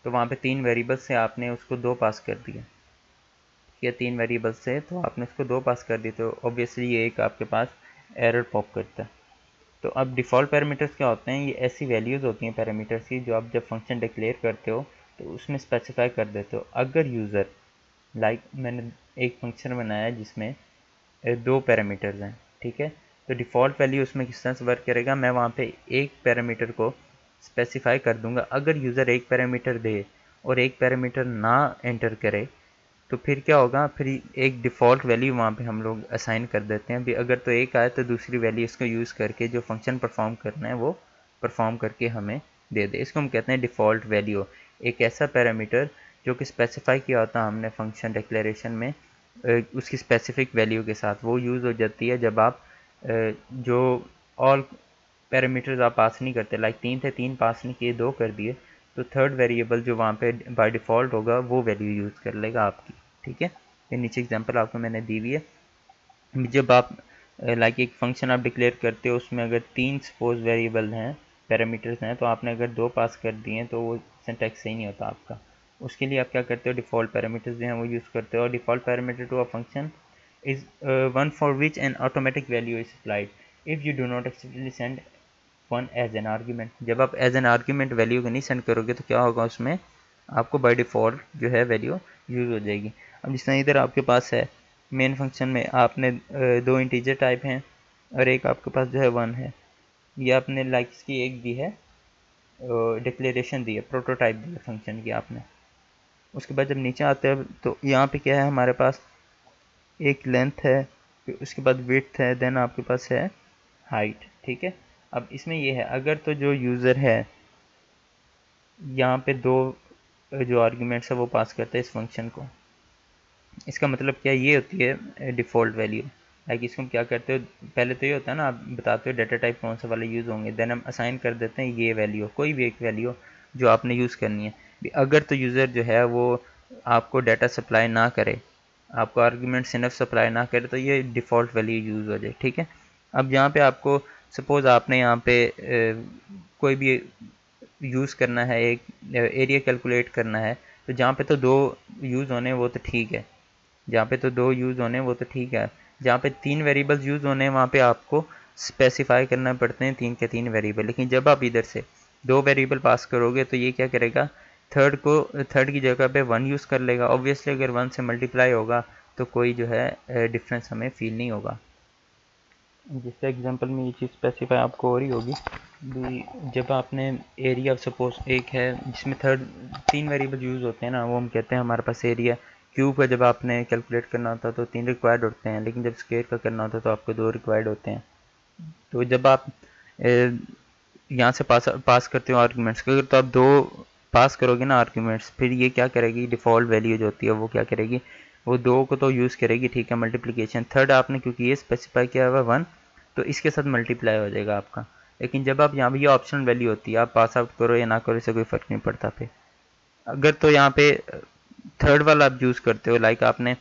तो वहाँ पे 3 वेरिएबल्स से आपने उसको 2 पास कर दिया, या 3 वेरिएबल्स से तो आपने उसको 2 पास कर दिए, तो ऑब्वियसली ये एक आपके पास एरर पॉप करता है। तो अब डिफ़ॉल्ट पैरामीटर्स क्या होते हैं, ये ऐसी वैल्यूज़ होती हैं पैरामीटर्स की जो आप जब फंक्शन डिक्लेयर करते हो तो उसमें स्पेसिफाई कर देते हो। अगर यूज़र, लाइक मैंने एक फंक्शन बनाया जिसमें 2 पैरामीटर्स हैं, ठीक है, तो डिफ़ॉल्ट वैल्यू उसमें किस तरह से वर्क करेगा, मैं वहाँ पे एक पैरामीटर को स्पेसिफाई कर दूंगा। अगर यूज़र एक पैरामीटर दे और एक पैरामीटर ना एंटर करे तो फिर क्या होगा, फिर एक डिफ़ॉल्ट वैल्यू वहाँ पे हम लोग असाइन कर देते हैं भी, अगर तो एक आए तो दूसरी वैल्यू इसको यूज़ करके जो फंक्शन परफॉर्म करना है वो परफॉर्म करके हमें दे दे। इसको हम कहते हैं डिफ़ॉल्ट वैल्यू। एक ऐसा पैरामीटर जो कि स्पेसिफाई किया होता है हमने फंक्शन डिक्लेरेशन में उसकी स्पेसिफिक वैल्यू के साथ, वो यूज़ हो जाती है जब आप जो ऑल पैरामीटर्स आप पास नहीं करते, लाइक 3 थे 3 पास नहीं किए, 2 कर दिए, तो थर्ड वेरिएबल जो वहाँ पे बाय डिफ़ॉल्ट होगा वो वैल्यू यूज़ कर लेगा आपकी, ठीक है। ये नीचे एग्जांपल आपको मैंने दी हुई है। जब आप लाइक एक फंक्शन आप डिक्लेयर करते हो उसमें अगर 3 सपोज वेरिएबल हैं, पैरामीटर्स हैं, तो आपने अगर 2 पास कर दिए हैं तो वो सिंटैक्स सही नहीं होता आपका। उसके लिए आप क्या करते हो, डिफ़ॉल्ट पैरामीटर्स जो हैं वो यूज़ करते हो। और default parameter to a function is one for which an automatic value is applied if you do not explicitly send one as an argument. जब आप एज एन आर्ग्यूमेंट वैल्यू को नहीं सेंड करोगे तो क्या होगा, उसमें आपको बाय डिफ़ॉल्ट जो है वैल्यू यूज़ हो जाएगी। अब जिस तरह इधर आपके पास है मेन फंक्शन में आपने 2 इंटीजर टाइप हैं और एक आपके पास जो है 1 है, ये आपने लाइक इसकी एक दी है डिक्लेरेशन दी है, प्रोटोटाइप दी है फंक्शन की आपने। उसके बाद जब नीचे आते हैं तो यहाँ पे क्या है, हमारे पास एक लेंथ है, फिर उसके बाद विड्थ है, देन आपके पास है हाइट, ठीक है। अब इसमें ये है, अगर तो जो यूज़र है यहाँ पे दो जो आर्ग्यूमेंट्स है वो पास करता है इस फंक्शन को, इसका मतलब क्या ये होती है डिफ़ॉल्ट वैल्यू। लाइक इसको क्या करते हो, पहले तो ये होता है ना, आप बताते हो डाटा टाइप कौन सा वाले यूज़ होंगे, देन हम असाइन कर देते हैं ये वैल्यू, कोई भी एक वैल्यू जो आपने यूज़ करनी है। अगर तो यूज़र जो है वो आपको डाटा सप्लाई ना करे, आपको आर्ग्यूमेंट सिर्फ सप्लाई ना करे, तो ये डिफ़ॉल्ट वैल्यू यूज़ हो जाए, ठीक है। अब यहाँ पे आपको सपोज़ आपने यहाँ पे कोई भी यूज़ करना है, एक एरिया कैलकुलेट करना है, तो जहाँ पे तो दो यूज़ होने वो तो ठीक है, जहाँ पे तो दो यूज़ होने वो तो ठीक है, जहाँ पे तीन वेरिएबल्स यूज़ होने वहाँ पे आपको स्पेसिफाई करना पड़ते हैं तीन के तीन वेरिएबल। लेकिन जब आप इधर से दो वेरिएबल पास करोगे तो ये क्या करेगा, थर्ड की जगह पे वन यूज़ कर लेगा। ऑब्वियसली अगर वन से मल्टीप्लाई होगा तो कोई जो है डिफरेंस हमें फील नहीं होगा। जिससे एग्जांपल में ये चीज़ स्पेसिफाई आपको हो रही होगी भी, जब आपने एरिया सपोज एक है जिसमें तीन वेरिएबल यूज़ होते हैं ना, वो हम कहते हैं हमारे पास एरिया। क्यूब का जब आपने कैलकुलेट करना होता है तो तीन रिक्वायर्ड होते हैं, लेकिन जब स्क्वायर का करना होता है तो आपको दो रिक्वायर्ड होते हैं। तो जब आप यहाँ से पास करते हो आर्ग्यूमेंट्स को, अगर तो आप दो पास करोगे ना आर्ग्यूमेंट्स, फिर ये क्या करेगी, डिफ़ॉल्ट वैल्यू जो होती है वो क्या करेगी, वो दो को तो यूज़ करेगी, ठीक है, मल्टीप्लिकेशन। थर्ड आपने क्योंकि ये स्पेसिफाई किया हुआ वन, तो इसके साथ मल्टीप्लाई हो जाएगा आपका। लेकिन जब आप यहाँ पे ये ऑप्शनल वैल्यू होती है, आप पास आउट करो या ना करो इससे कोई फ़र्क नहीं पड़ता पे। अगर तो यहाँ पे थर्ड वाला आप यूज़ करते हो, लाइक आपने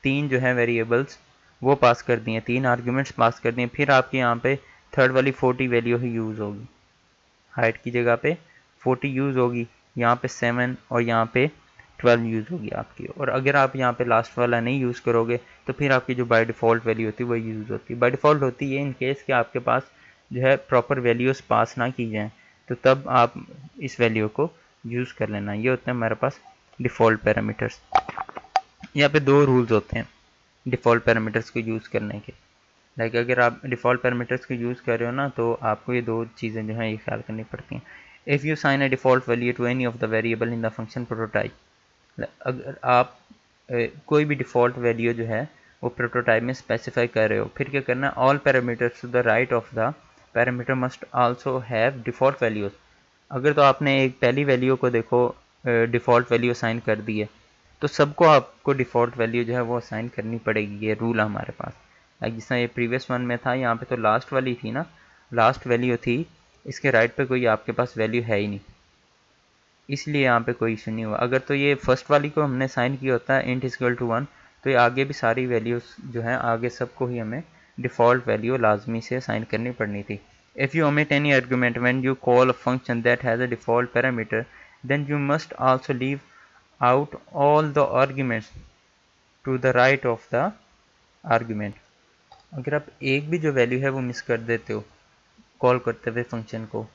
तीन जो है वेरिएबल्स वो पास कर दिए, तीन आर्ग्यूमेंट्स पास कर दिए, फिर आपके यहाँ पे थर्ड वाली 40 वैल्यू ही यूज़ होगी, हाइट की जगह पे 40 यूज़ होगी, यहाँ पे 7 और यहाँ पे 12 यूज़ होगी आपकी। और अगर आप यहाँ पे लास्ट वाला नहीं यूज़ करोगे तो फिर आपकी जो बाय डिफ़ॉल्ट वैल्यू होती है वो यूज़ होती है। बाय डिफ़ॉल्ट होती है इन केस कि आपके पास जो है प्रॉपर वैल्यूज़ पास ना की जाएँ, तो तब आप इस वैल्यू को यूज़ कर लेना। ये होते हैं हमारे पास डिफ़ॉल्ट पैरामीटर्स। यहाँ पे दो रूल्स होते हैं डिफ़ॉल्ट पैरामीटर्स को यूज़ करने के। लाइक अगर आप डिफ़ॉल्ट पैरामीटर्स को यूज़ कर रहे हो ना, तो आपको ये दो चीज़ें जो हैं ये ख्याल करनी पड़ती हैं। If you sign a default value to any of the variable in the function prototype, अगर आप कोई भी डिफ़ॉल्ट वैल्यू जो है वो प्रोटोटाइप में स्पेसिफाई कर रहे हो, फिर क्या करना है, all parameters to the right of the parameter must also have default values. अगर तो आपने एक पहली वैल्यू को देखो डिफ़ॉल्ट वैल्यू असाइन कर दी है, तो सबको आपको डिफ़ॉल्ट वैल्यू जो है वो असाइन करनी पड़ेगी। ये रूल है हमारे पास। लाइक जिस तरह ये प्रीवियस वन में था, यहाँ पे तो लास्ट वाली थी ना, लास्ट वैल्यू थी, इसके राइट पे कोई आपके पास वैल्यू है ही नहीं, इसलिए यहाँ पे कोई इशू नहीं हुआ। अगर तो ये फर्स्ट वाली को हमने साइन किया होता है इंट इक्वल टू 1, तो ये आगे भी सारी वैल्यूज़ जो हैं आगे सबको ही हमें डिफ़ॉल्ट वैल्यू लाजमी से साइन करनी पड़नी थी। If you omit any argument when you call a function that has a default parameter, then you must also leave out all the arguments to the right of the argument। अगर आप एक भी जो वैल्यू है वो मिस कर देते हो कॉल करते हुए फंक्शन को,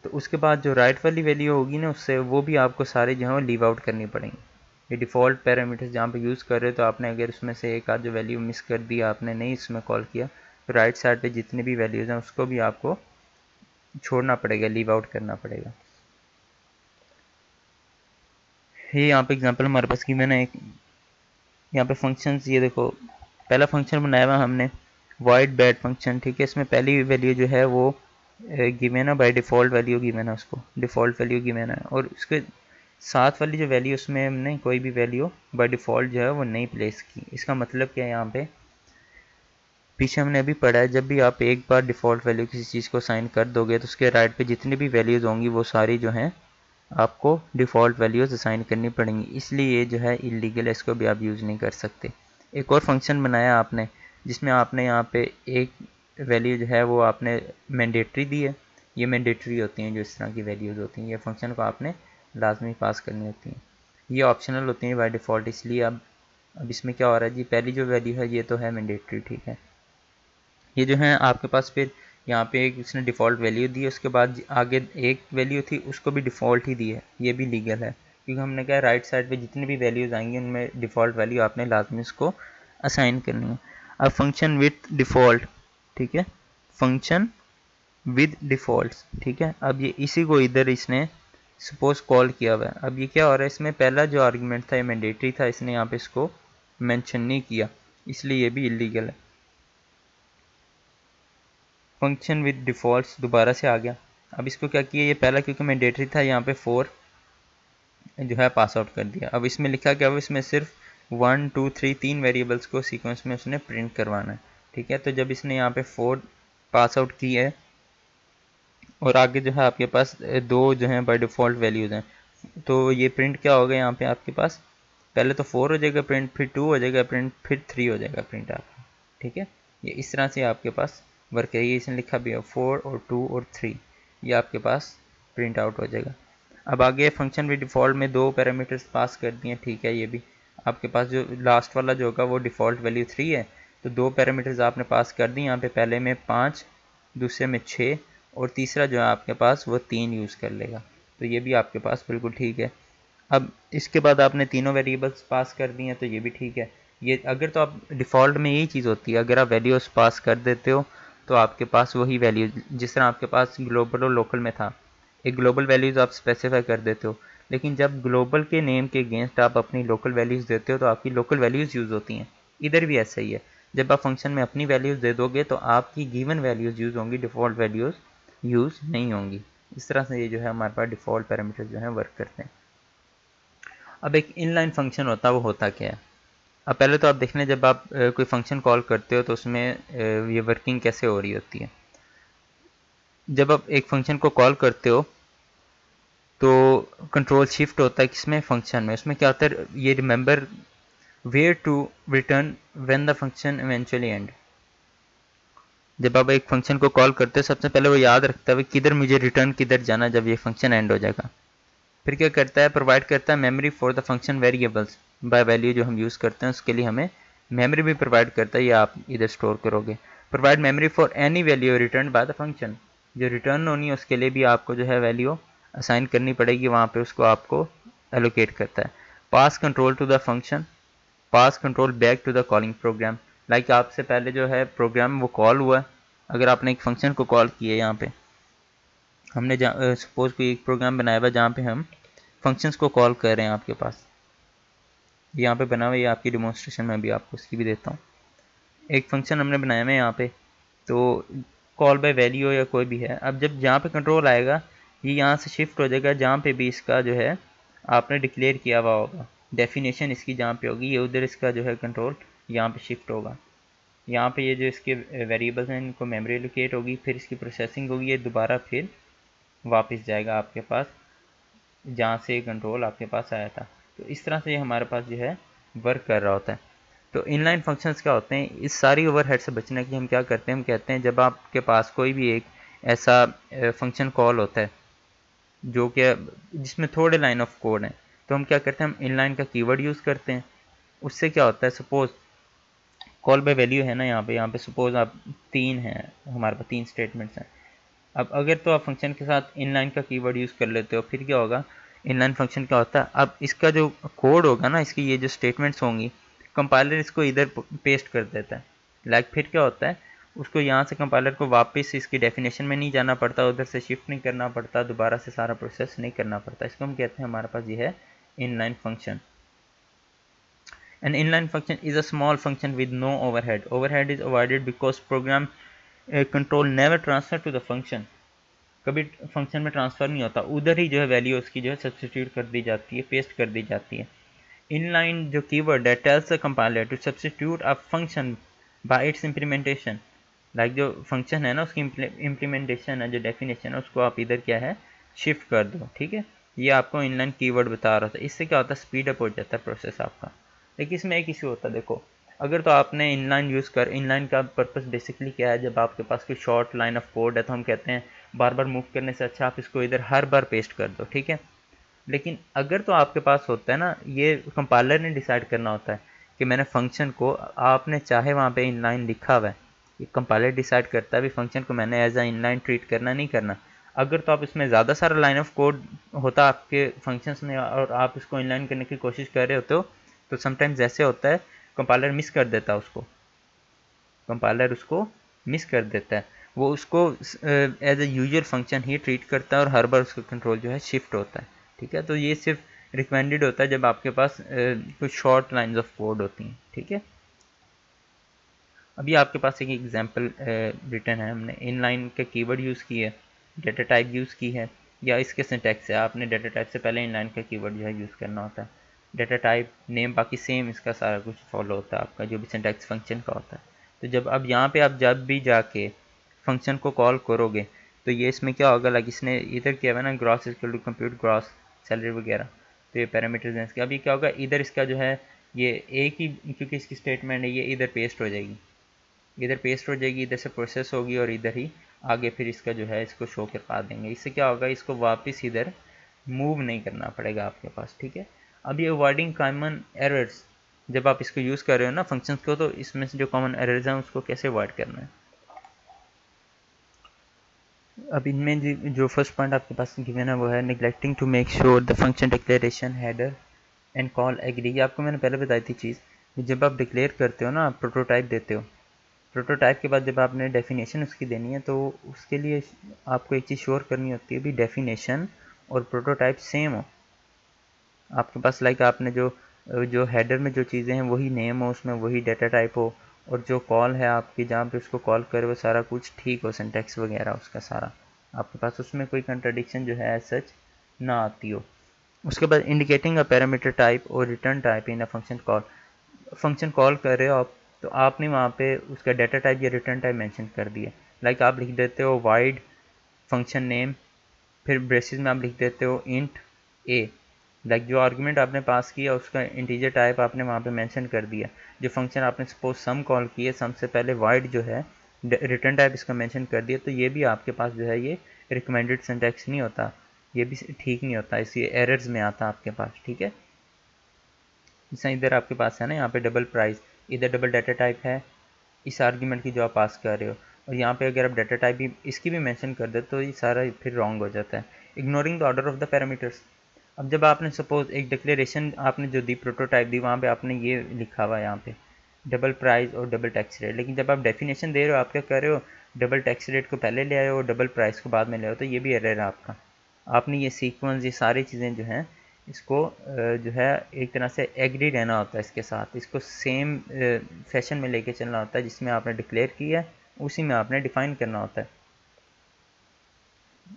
तो उसके बाद जो राइट वाली वैल्यू होगी ना, उससे वो भी आपको सारे जो है वो लीव आउट करनी पड़ेंगी। ये डिफ़ॉल्ट पैरामीटर्स जहाँ पे यूज़ कर रहे हो, तो आपने अगर उसमें से एक आध जो वैल्यू मिस कर दिया, आपने नहीं इसमें कॉल किया, तो राइट साइड पे जितनी भी वैल्यूज़ हैं उसको भी आपको छोड़ना पड़ेगा, लीव आउट करना पड़ेगा। ये यहाँ पे एग्जांपल हमारे पास की मैंने एक यहाँ पे फंक्शंस, ये देखो पहला फंक्शन बनाया हुआ हमने void बैड फंक्शन, ठीक है। इसमें पहली वैल्यू जो है वो गिवन है, बाय डिफ़ॉल्ट वैल्यू गिवन है, उसको डिफ़ॉल्ट वैल्यू गिवन है, और उसके साथ वाली जो वैल्यू उसमें हमने कोई भी वैल्यू बाय डिफ़ॉल्ट जो है वो नहीं प्लेस की। इसका मतलब क्या है, यहाँ पे पीछे हमने अभी पढ़ा है, जब भी आप एक बार डिफ़ॉल्ट वैल्यू किसी चीज़ को साइन कर दोगे तो उसके राइट पे जितनी भी वैल्यूज़ होंगी वो सारी जो हैं आपको डिफ़ॉल्ट वैल्यूज़ असाइन करनी पड़ेंगी। इसलिए ये जो है इलीगल है, इसको भी आप यूज़ नहीं कर सकते। एक और फंक्शन बनाया आपने जिसमें आपने यहाँ पे एक वैल्यू जो है वो आपने मैंडेटरी दी है। ये मैंडेटरी होती हैं जो इस तरह की वैल्यूज़ होती हैं, ये फंक्शन को आपने लाजमी पास करनी होती हैं। ये ऑप्शनल होती हैं बाय डिफ़ॉल्ट, इसलिए अब इसमें क्या हो रहा है जी, पहली जो वैल्यू है ये तो है मैंडेटरी, ठीक है। ये जो है आपके पास फिर यहाँ पे एक इसने डिफ़ॉल्ट वैल्यू दी है, उसके बाद आगे एक वैल्यू थी उसको भी डिफ़ॉल्ट ही दी है, ये भी लीगल है, क्योंकि हमने कहा राइट साइड पे जितनी भी वैल्यूज़ आएंगी उनमें डिफ़ॉल्ट वैल्यू आपने लाजमी इसको असाइन करनी है। अब फंक्शन विथ डिफ़ॉल्ट, ठीक है, फंक्शन विद डिफ़ॉल्ट, ठीक है। अब ये इसी को इधर इसने सपोज कॉल किया हुआ है। अब ये क्या हो रहा है, इसमें पहला जो आर्गूमेंट था ये मैंडेटरी था, इसने यहाँ पे इसको मेंशन नहीं किया, इसलिए ये भी इलीगल है। फंक्शन विद डिफ़ॉल्ट्स दोबारा से आ गया। अब इसको क्या किया, ये पहला क्योंकि मैंडेटरी था, यहाँ पे 4 जो है पास आउट कर दिया। अब इसमें लिखा क्या, वो इसमें सिर्फ 1 2 3 3 वेरिएबल्स को सीक्वेंस में उसने प्रिंट करवाना है। ठीक है, तो जब इसने यहाँ पे 4 पास आउट की है और आगे जो है आपके पास 2 जो हैं बाय डिफ़ॉल्ट वैल्यूज़ हैं, तो ये प्रिंट क्या होगा यहाँ पे आपके पास, पहले तो 4 हो जाएगा प्रिंट, फिर 2 हो जाएगा प्रिंट, फिर 3 हो जाएगा प्रिंट आपका। ठीक है, ये इस तरह से आपके पास वर्क है। ये इसने लिखा भी है 4 और 2 और 3, ये आपके पास प्रिंट आउट हो जाएगा। अब आगे फंक्शन भी डिफ़ॉल्ट में 2 पैरामीटर्स पास कर दिए। ठीक है, ये भी आपके पास जो लास्ट वाला जो होगा वो डिफ़ॉल्ट वैल्यू 3 है, तो 2 पैरामीटर्स आपने पास कर दी यहाँ पे, पहले में 5, दूसरे में 6 और तीसरा जो है आपके पास वो 3 यूज़ कर लेगा। तो ये भी आपके पास बिल्कुल ठीक है। अब इसके बाद आपने तीनों वेरिएबल्स पास कर दी हैं, तो ये भी ठीक है। ये अगर तो आप डिफ़ॉल्ट में यही चीज़ होती है, अगर आप वैल्यूज़ पास कर देते हो तो आपके पास वही वैल्यू, जिस तरह आपके पास ग्लोबल और लोकल में था, एक ग्लोबल वैल्यूज़ आप स्पेसिफाई कर देते हो, लेकिन जब ग्लोबल के नेम के अगेंस्ट आप अपनी लोकल वैल्यूज़ देते हो तो आपकी लोकल वैल्यूज़ यूज़ होती हैं। इधर भी ऐसा ही है, जब आप फंक्शन में अपनी वैल्यूज़ दे दोगे तो आपकी गिवन वैल्यूज़ यूज़ होंगी, डिफ़ॉल्ट वैल्यूज़ यूज़ नहीं होंगी। इस तरह से ये जो है हमारे पास डिफ़ॉल्ट पैरामीटर्स जो हैं वर्क करते हैं। अब एक इनलाइन फंक्शन होता है, वो होता क्या है। अब पहले तो आप देख लें, जब आप कोई फंक्शन कॉल करते हो तो उसमें ये वर्किंग कैसे हो रही होती है। जब आप एक फंक्शन को कॉल करते हो तो कंट्रोल शिफ्ट होता है किसमें, फंक्शन में। उसमें क्या होता है, ये remember where to return when the function eventually end. जब आप एक फंक्शन को कॉल करते हो सबसे पहले वो याद रखता है किधर मुझे रिटर्न किधर जाना जब ये फंक्शन एंड हो जाएगा। फिर क्या करता है, प्रोवाइड करता है memory for the function variables by value जो हम यूज़ करते हैं उसके लिए हमें मेमोरी भी प्रोवाइड करता है, ये आप इधर स्टोर करोगे। Provide memory for any value return by the function, जो रिटर्न होनी है उसके लिए भी आपको जो है वैल्यू असाइन करनी पड़ेगी, वहाँ पे उसको आपको एलोकेट करता है। Pass control to the function, pass control back to the calling program. Like आपसे पहले जो है प्रोग्राम वो कॉल हुआ, अगर आपने एक फंक्शन को कॉल किया, यहाँ पे हमने सपोज कोई एक प्रोग्राम बनाया हुआ जहाँ पे हम फंक्शंस को कॉल कर रहे हैं आपके पास, यहाँ पे बना हुआ, ये आपकी डिमॉन्स्ट्रेशन में भी आपको उसकी भी देता हूँ। एक फंक्शन हमने बनाया हुआ है यहाँ पे, तो कॉल बाय वैल्यू या कोई भी है। अब जब जहाँ पे कंट्रोल आएगा ये यहाँ से शिफ्ट हो जाएगा जहाँ पे भी इसका जो है आपने डिक्लेयर किया हुआ होगा, डेफिनेशन इसकी जहाँ पे होगी, ये उधर इसका जो है कंट्रोल यहाँ पे शिफ्ट होगा। यहाँ पे ये जो इसके वेरिएबल्स हैं इनको मेमोरी लोकेट होगी, फिर इसकी प्रोसेसिंग होगी, ये दोबारा फिर वापस जाएगा आपके पास जहाँ से कंट्रोल आपके पास आया था। तो इस तरह से ये हमारे पास जो है वर्क कर रहा होता है। तो इनलाइन फंक्शंस क्या होते हैं, इस सारी ओवरहेड से बचने के लिए हम क्या करते हैं, हम कहते हैं जब आपके पास कोई भी एक ऐसा फंक्शन कॉल होता है जो कि जिसमें थोड़े लाइन ऑफ कोड हैं, तो हम क्या करते हैं, हम इनलाइन का कीवर्ड यूज़ करते हैं। उससे क्या होता है, सपोज कॉल बाय वैल्यू है ना, यहाँ पे सपोज आप 3 हैं, हमारे पास 3 स्टेटमेंट्स हैं। अब अगर तो आप फंक्शन के साथ इनलाइन का कीवर्ड यूज़ कर लेते हो, फिर क्या होगा, इनलाइन फंक्शन क्या होता है, अब इसका जो कोड होगा ना, इसकी ये जो स्टेटमेंट्स होंगी, कंपाइलर इसको इधर पेस्ट कर देता है। लाइक फिर क्या होता है, उसको यहाँ से कंपाइलर को वापस इसकी डेफिनेशन में नहीं जाना पड़ता, उधर से शिफ्ट नहीं करना पड़ता, दोबारा से सारा प्रोसेस नहीं करना पड़ता। इसको हम कहते हैं हमारे पास ये है inline function. An inline function is a small function with no overhead. Overhead is avoided because program control never transfer to the function. कभी फंक्शन में ट्रांसफ़र नहीं होता, उधर ही जो है वैल्यू उसकी जो है सब्सटीट्यूट कर दी जाती है, पेस्ट कर दी जाती है। इनलाइन जो कीवर्ड है tells the compiler to substitute a function by its implementation. Like जो फंक्शन है ना उसकी इम्प्लीमेंटेशन है, जो डेफिनेशन है उसको आप इधर क्या है शिफ्ट कर दो। ठीक है, ये आपको इनलाइन कीवर्ड बता रहा था। इससे क्या होता है, स्पीड अप हो जाता है प्रोसेस आपका। लेकिन इसमें एक इशू होता है, देखो अगर तो आपने इनलाइन का पर्पस बेसिकली क्या है, जब आपके पास कोई शॉर्ट लाइन ऑफ कोड है तो हम कहते हैं बार बार मूव करने से अच्छा आप इसको इधर हर बार पेस्ट कर दो। ठीक है, लेकिन अगर तो आपके पास होता है ना, ये कंपाइलर ने डिसाइड करना होता है कि मैंने फंक्शन को, आपने चाहे वहाँ पे इनलाइन लिखा हुआ है, ये कंपाइलर डिसाइड करता है भी फंक्शन को मैंने एज अ इनलाइन ट्रीट करना नहीं करना। अगर तो आप इसमें ज़्यादा सारा लाइन ऑफ कोड होता आपके फंक्शंस में और आप इसको इनलाइन करने की कोशिश कर रहे होते हो, तो समटाइम्स ऐसे होता है कंपाइलर मिस कर देता है उसको, कंपाइलर उसको मिस कर देता है, वो उसको एज ए यूजुअल फंक्शन ही ट्रीट करता है और हर बार उसका कंट्रोल जो है शिफ्ट होता है। ठीक है, तो ये सिर्फ रिकमेंडेड होता है जब आपके पास कुछ शॉर्ट लाइंस ऑफ कोड होती हैं। ठीक है, अभी आपके पास एक एग्जांपल रिटर्न है, हमने इनलाइन का कीवर्ड यूज़ किया है, डेटा टाइप यूज़ की है, या इसके सिंटैक्स है, आपने डेटा टाइप से पहले इनलाइन का कीवर्ड जो है यूज़ करना होता है। डेटा टाइप नेम बाकी सेम इसका सारा कुछ फॉलो होता है, आपका जो भी सिंटैक्स फंक्शन का होता है। तो जब अब यहाँ पे आप जब भी जाके फंक्शन को कॉल करोगे तो ये इसमें क्या होगा, लाइक इसने इधर किया हुआ ना gross equal to compute gross salary वगैरह, तो ये पैरामीटर्स हैं इसके। अभी क्या होगा, इधर इसका जो है ये एक ही, क्योंकि इसकी स्टेटमेंट है, ये इधर पेस्ट हो जाएगी, इधर से प्रोसेस होगी और इधर ही आगे फिर इसका जो है इसको शो करवा देंगे। इससे क्या होगा, इसको वापस इधर मूव नहीं करना पड़ेगा आपके पास, ठीक है। अब ये अवॉइडिंग कॉमन एरर्स, जब आप इसको यूज़ कर रहे हो ना फंक्शंस को, तो इसमें से जो कॉमन एरर्स हैं उसको कैसे अवॉइड करना है। अब इनमें जो फर्स्ट पॉइंट आपके पास गिवन है वो है neglecting to make sure the function declaration header and call agree. ये आपको मैंने पहले बताई थी चीज़, जब आप डिक्लेयर करते हो ना, आप प्रोटोटाइप देते हो, प्रोटोटाइप के बाद जब आपने डेफिनेशन उसकी देनी है तो उसके लिए आपको एक चीज़ श्योर करनी होती है भी डेफिनेशन और प्रोटोटाइप सेम हो आपके पास। लाइक आपने जो जो हेडर में जो चीज़ें हैं वही नेम हो, उसमें वही डेटा टाइप हो, और जो कॉल है आपकी जहाँ पे उसको कॉल करे वो सारा कुछ ठीक हो, सिंटैक्स वगैरह उसका सारा आपके पास, उसमें कोई कंट्राडिक्शन जो है सच ना आती हो। उसके बाद इंडिकेटिंग अ पैरामीटर टाइप और return type in a function call कर रहे हो आप, तो आपने वहाँ पे उसका डेटा टाइप या रिटर्न टाइप मेंशन कर दिया। लाइक आप लिख देते हो वाइड फंक्शन नेम, फिर ब्रेसेस में आप लिख देते हो इंट ए, लाइक जो आर्गुमेंट आपने पास किया उसका इंटीजर टाइप आपने वहाँ पे मेंशन कर दिया। जो फंक्शन आपने सपोज सम कॉल किए, सम से पहले वाइड जो है रिटर्न टाइप इसका मेंशन कर दिया, तो ये भी आपके पास जो है ये रिकमेंडेड सिंटैक्स नहीं होता, ये भी ठीक नहीं होता, इसलिए एरर्स में आता आपके पास, ठीक है। जैसे इधर आपके पास है ना, यहाँ पे डबल प्राइस, इधर डबल डाटा टाइप है इस आर्ग्यूमेंट की जो आप पास कर रहे हो, और यहाँ पे अगर आप डाटा टाइप भी इसकी भी मेंशन कर दे तो ये सारा फिर रॉन्ग हो जाता है। Ignoring the order of the parameters, अब जब आपने सपोज एक डिक्लेरेशन आपने जो दी प्रोटोटाइप दी, वहाँ पे आपने ये लिखा हुआ है यहाँ पे डबल प्राइस और डबल टैक्स रेट, लेकिन जब आप डेफिनेशन दे रहे हो आप क्या कर रहे हो, डबल टैक्स रेट को पहले ले आए हो और डबल प्राइस को बाद में ले आओ, तो ये भी एरर है आपका। आपने ये सीक्वेंस, ये सारी चीज़ें जो हैं इसको जो है एक तरह से एग्री रहना होता है इसके साथ, इसको सेम फैशन में लेके चलना होता है, जिसमें आपने डिक्लेयर किया है उसी में आपने डिफ़ाइन करना होता है।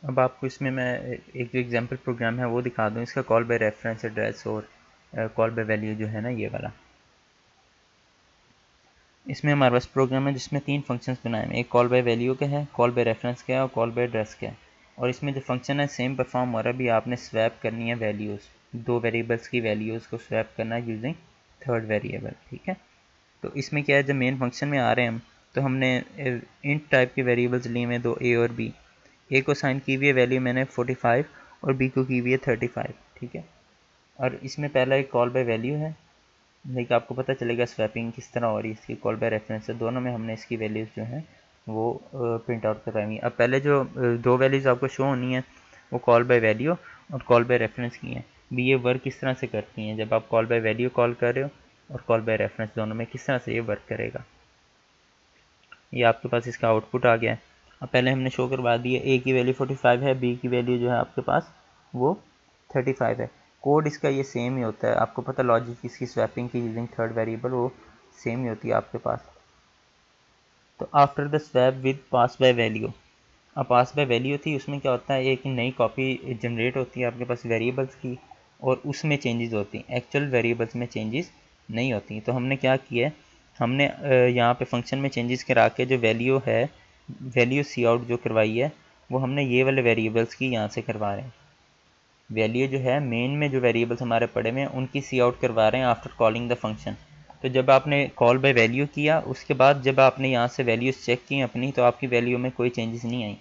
अब आपको इसमें मैं एक जो एग्जांपल प्रोग्राम है वो दिखा दूँ, इसका कॉल बाय रेफरेंस एड्रेस और कॉल बाय वैल्यू जो है ना ये वाला, इसमें हमारे पास प्रोग्राम है जिसमें 3 फंक्शंस बनाए हैं, एक कॉल बाय वैल्यू का है, कॉल बाय रेफरेंस का है और कॉल बाय एड्रेस का है। और इसमें जो फंक्शन है सेम परफॉर्म हो रहा है, भी आपने स्वैप करनी है वैल्यूज़, दो वेरिएबल्स की वैल्यूज़ को स्वैप करना है यूजिंग थर्ड वेरिएबल, ठीक है। तो इसमें क्या है, जब मेन फंक्शन में आ रहे हैं हम, तो हमने इंट टाइप के वेरिएबल्स लिए हुए दो, ए और बी। ए को साइन की हुई है वैल्यू मैंने 45 और बी को की हुई है 35, ठीक है। और इसमें पहला एक कॉल बाय वैल्यू है, लेकिन आपको पता चलेगा स्वैपिंग किस तरह हो रही है इसकी, कॉल बाय रेफरेंस है, दोनों में हमने इसकी वैल्यूज़ जो हैं वो प्रिंट आउट करवाएंगी। अब पहले जो दो वैल्यूज़ आपको शो होनी है वो कॉल बाय वैल्यू और कॉल बाय रेफरेंस की हैं, भी ये वर्क किस तरह से करती हैं, जब आप कॉल बाय वैल्यू कॉल कर रहे हो और कॉल बाय रेफरेंस, दोनों में किस तरह से ये वर्क करेगा। ये आपके पास इसका आउटपुट आ गया है। अब पहले हमने शो करवा दिया, ए की वैल्यू 45 है, बी की वैल्यू जो है आपके पास वो 35 है। कोड इसका ये सेम ही होता है, आपको पता लॉजिक इसकी स्वैपिंग की यूजिंग थर्ड वेरिएबल वो सेम ही होती है आपके पास। तो after the swap with pass by value, अब पास बाय वैल्यू थी, उसमें क्या होता है एक नई कॉपी जनरेट होती है आपके पास वेरिएबल्स की, और उसमें चेंजेस होती हैं, एक्चुअल वेरिएबल्स में चेंजेस नहीं होती। तो हमने क्या किया है, हमने यहाँ पे फंक्शन में चेंजेस करा के जो वैल्यू है, वैल्यू सी आउट जो करवाई है वो हमने ये वाले वेरिएबल्स की यहाँ से करवा रहे हैं। वैल्यू जो है मेन में जो वेरिएबल्स हमारे पड़े हुए हैं उनकी सी आउट करवा रहे हैं आफ्टर कॉलिंग द फंक्शन। तो जब आपने कॉल बाय वैल्यू किया उसके बाद जब आपने यहाँ से वैल्यूज़ चेक की अपनी, तो आपकी वैल्यू में कोई चेंजेस नहीं आई,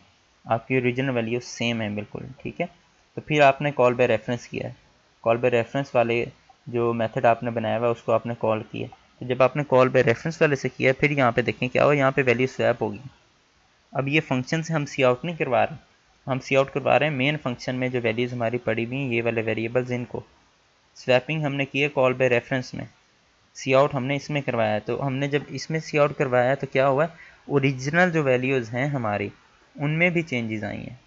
आपकी ओरिजिनल वैल्यू सेम है बिल्कुल, ठीक है। तो फिर आपने कॉल बाय रेफरेंस किया है, कॉल बाय रेफरेंस वाले जो मेथड आपने बनाया हुआ है उसको आपने कॉल किया। तो जब आपने कॉल बाय रेफरेंस वाले से किया फिर यहाँ पे देखें क्या हो, यहाँ पे वैल्यू स्वैप होगी। अब ये फंक्शन से हम सी आउट नहीं करवा रहे, हम सी आउट करवा रहे हैं मेन फंक्शन में जो वैल्यूज़ हमारी पड़ी हुई हैं ये वाले वेरिएबल्स, इनको स्वैपिंग हमने की है कॉल बाय रेफरेंस में, सी आउट हमने इसमें करवाया है। तो हमने जब इसमें सी आउट करवाया है तो क्या हुआ, ओरिजिनल जो वैल्यूज़ हैं हमारी उनमें भी चेंजेस आई हैं,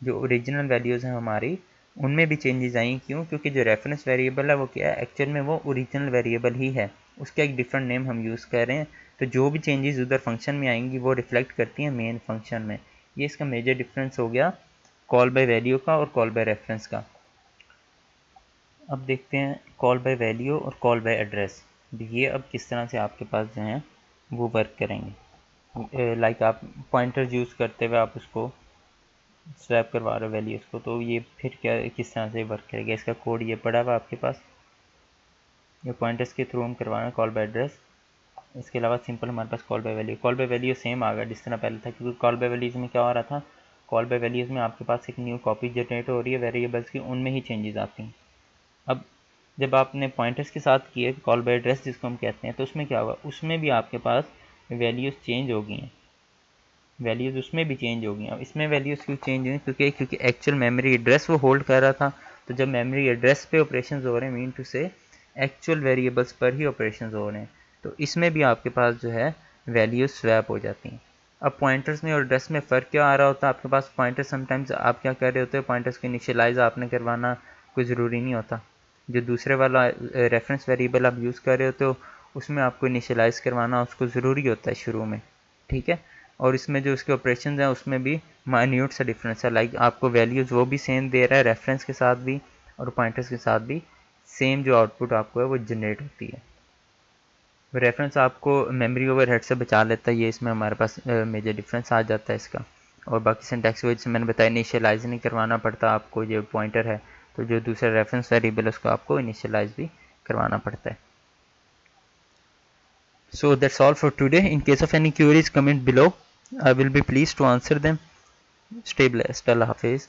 जो ओरिजिनल वैल्यूज़ हैं हमारी उनमें भी चेंजेस आई। क्यों, क्योंकि जो रेफरेंस वेरिएबल है वो क्या है, एक्चुअल में वो ओरिजिनल वेरिएबल ही है, उसका एक डिफरेंट नेम हम यूज़ कर रहे हैं तो जो भी चेंजेस उधर फंक्शन में आएंगी वो रिफ्लेक्ट करती हैं मेन फंक्शन में। ये इसका मेजर डिफरेंस हो गया कॉल बाय वैल्यू का और कॉल बाय रेफरेंस का। अब देखते हैं कॉल बाय वैल्यू और कॉल बाय एड्रेस, ये अब किस तरह से आपके पास जो हैं वो वर्क करेंगे। लाइक आप पॉइंटर यूज़ करते हुए आप उसको स्वैप करवा रहे हो वैल्यूज़ को, तो ये फिर क्या किस तरह से वर्क करेगा, इसका कोड ये पड़ा हुआ आपके पास। ये पॉइंटर्स के थ्रू हम करवाना कॉल बाय एड्रेस। इसके अलावा सिंपल हमारे पास call by value, call by value same आ गया जिस तरह पहले था, क्योंकि कॉल बाय वैल्यूज़ में क्या हो रहा था, कॉल बाय वैल्यूज़ में आपके पास एक न्यू कॉपी जनरेट हो रही है वेरिएबल्स की, उनमें ही चेंजेस आती हैं। अब जब आपने पॉइंटर्स के साथ किए कॉल बाय एड्रेस जिसको हम कहते हैं, तो उसमें क्या होगा, उसमें भी आपके पास वैल्यूज़ चेंज हो गई हैं, वैल्यूज़ उसमें भी चेंज हो गई। अब इसमें वैल्यूज़ क्यों चेंज हुई, क्योंकि एक्चुअल मेमोरी एड्रेस वो होल्ड कर रहा था। तो जब मेमोरी एड्रेस पे ऑपरेशन हो रहे हैं, मीन टू से एक्चुअल वेरिएबल्स पर ही ऑपरेशन हो रहे हैं, तो इसमें भी आपके पास जो है वैल्यूज स्वैप हो जाती हैं। अब पॉइंटर्स में और एड्रेस में फ़र्क क्या आ रहा होता है, आपके पास पॉइंटर समटाइम्स आप क्या कर रहे होते हैं, पॉइंटर्स को इनिशियलाइज आपने करवाना कोई ज़रूरी नहीं होता। जो दूसरे वाला रेफरेंस वेरिएबल आप यूज़ कर रहे होते हो उसमें आपको इनिशियलाइज करवाना उसको ज़रूरी होता है शुरू में, ठीक है। और इसमें जो उसके ऑपरेशन हैं उसमें भी माइन्यूट सा डिफरेंस है, लाइक आपको वैल्यूज़ वो भी सेम दे रहा है रेफरेंस के साथ भी और पॉइंटर्स के साथ भी सेम जो आउटपुट आपको है वो जनरेट होती है। रेफरेंस आपको मेमोरी ओवरहेड से बचा लेता है, ये इसमें हमारे पास मेजर डिफरेंस आ जाता है इसका। और बाकी सिंटैक्स वजह से मैंने बताया इनिशियलाइज नहीं करवाना पड़ता आपको, जो पॉइंटर है तो जो दूसरा रेफरेंस वेरिएबल उसको आपको इनिशियलाइज भी करवाना पड़ता है। So that's all for today. In case of any queries, comment below. I will be pleased to answer them. Stay blessed. Allah Hafiz.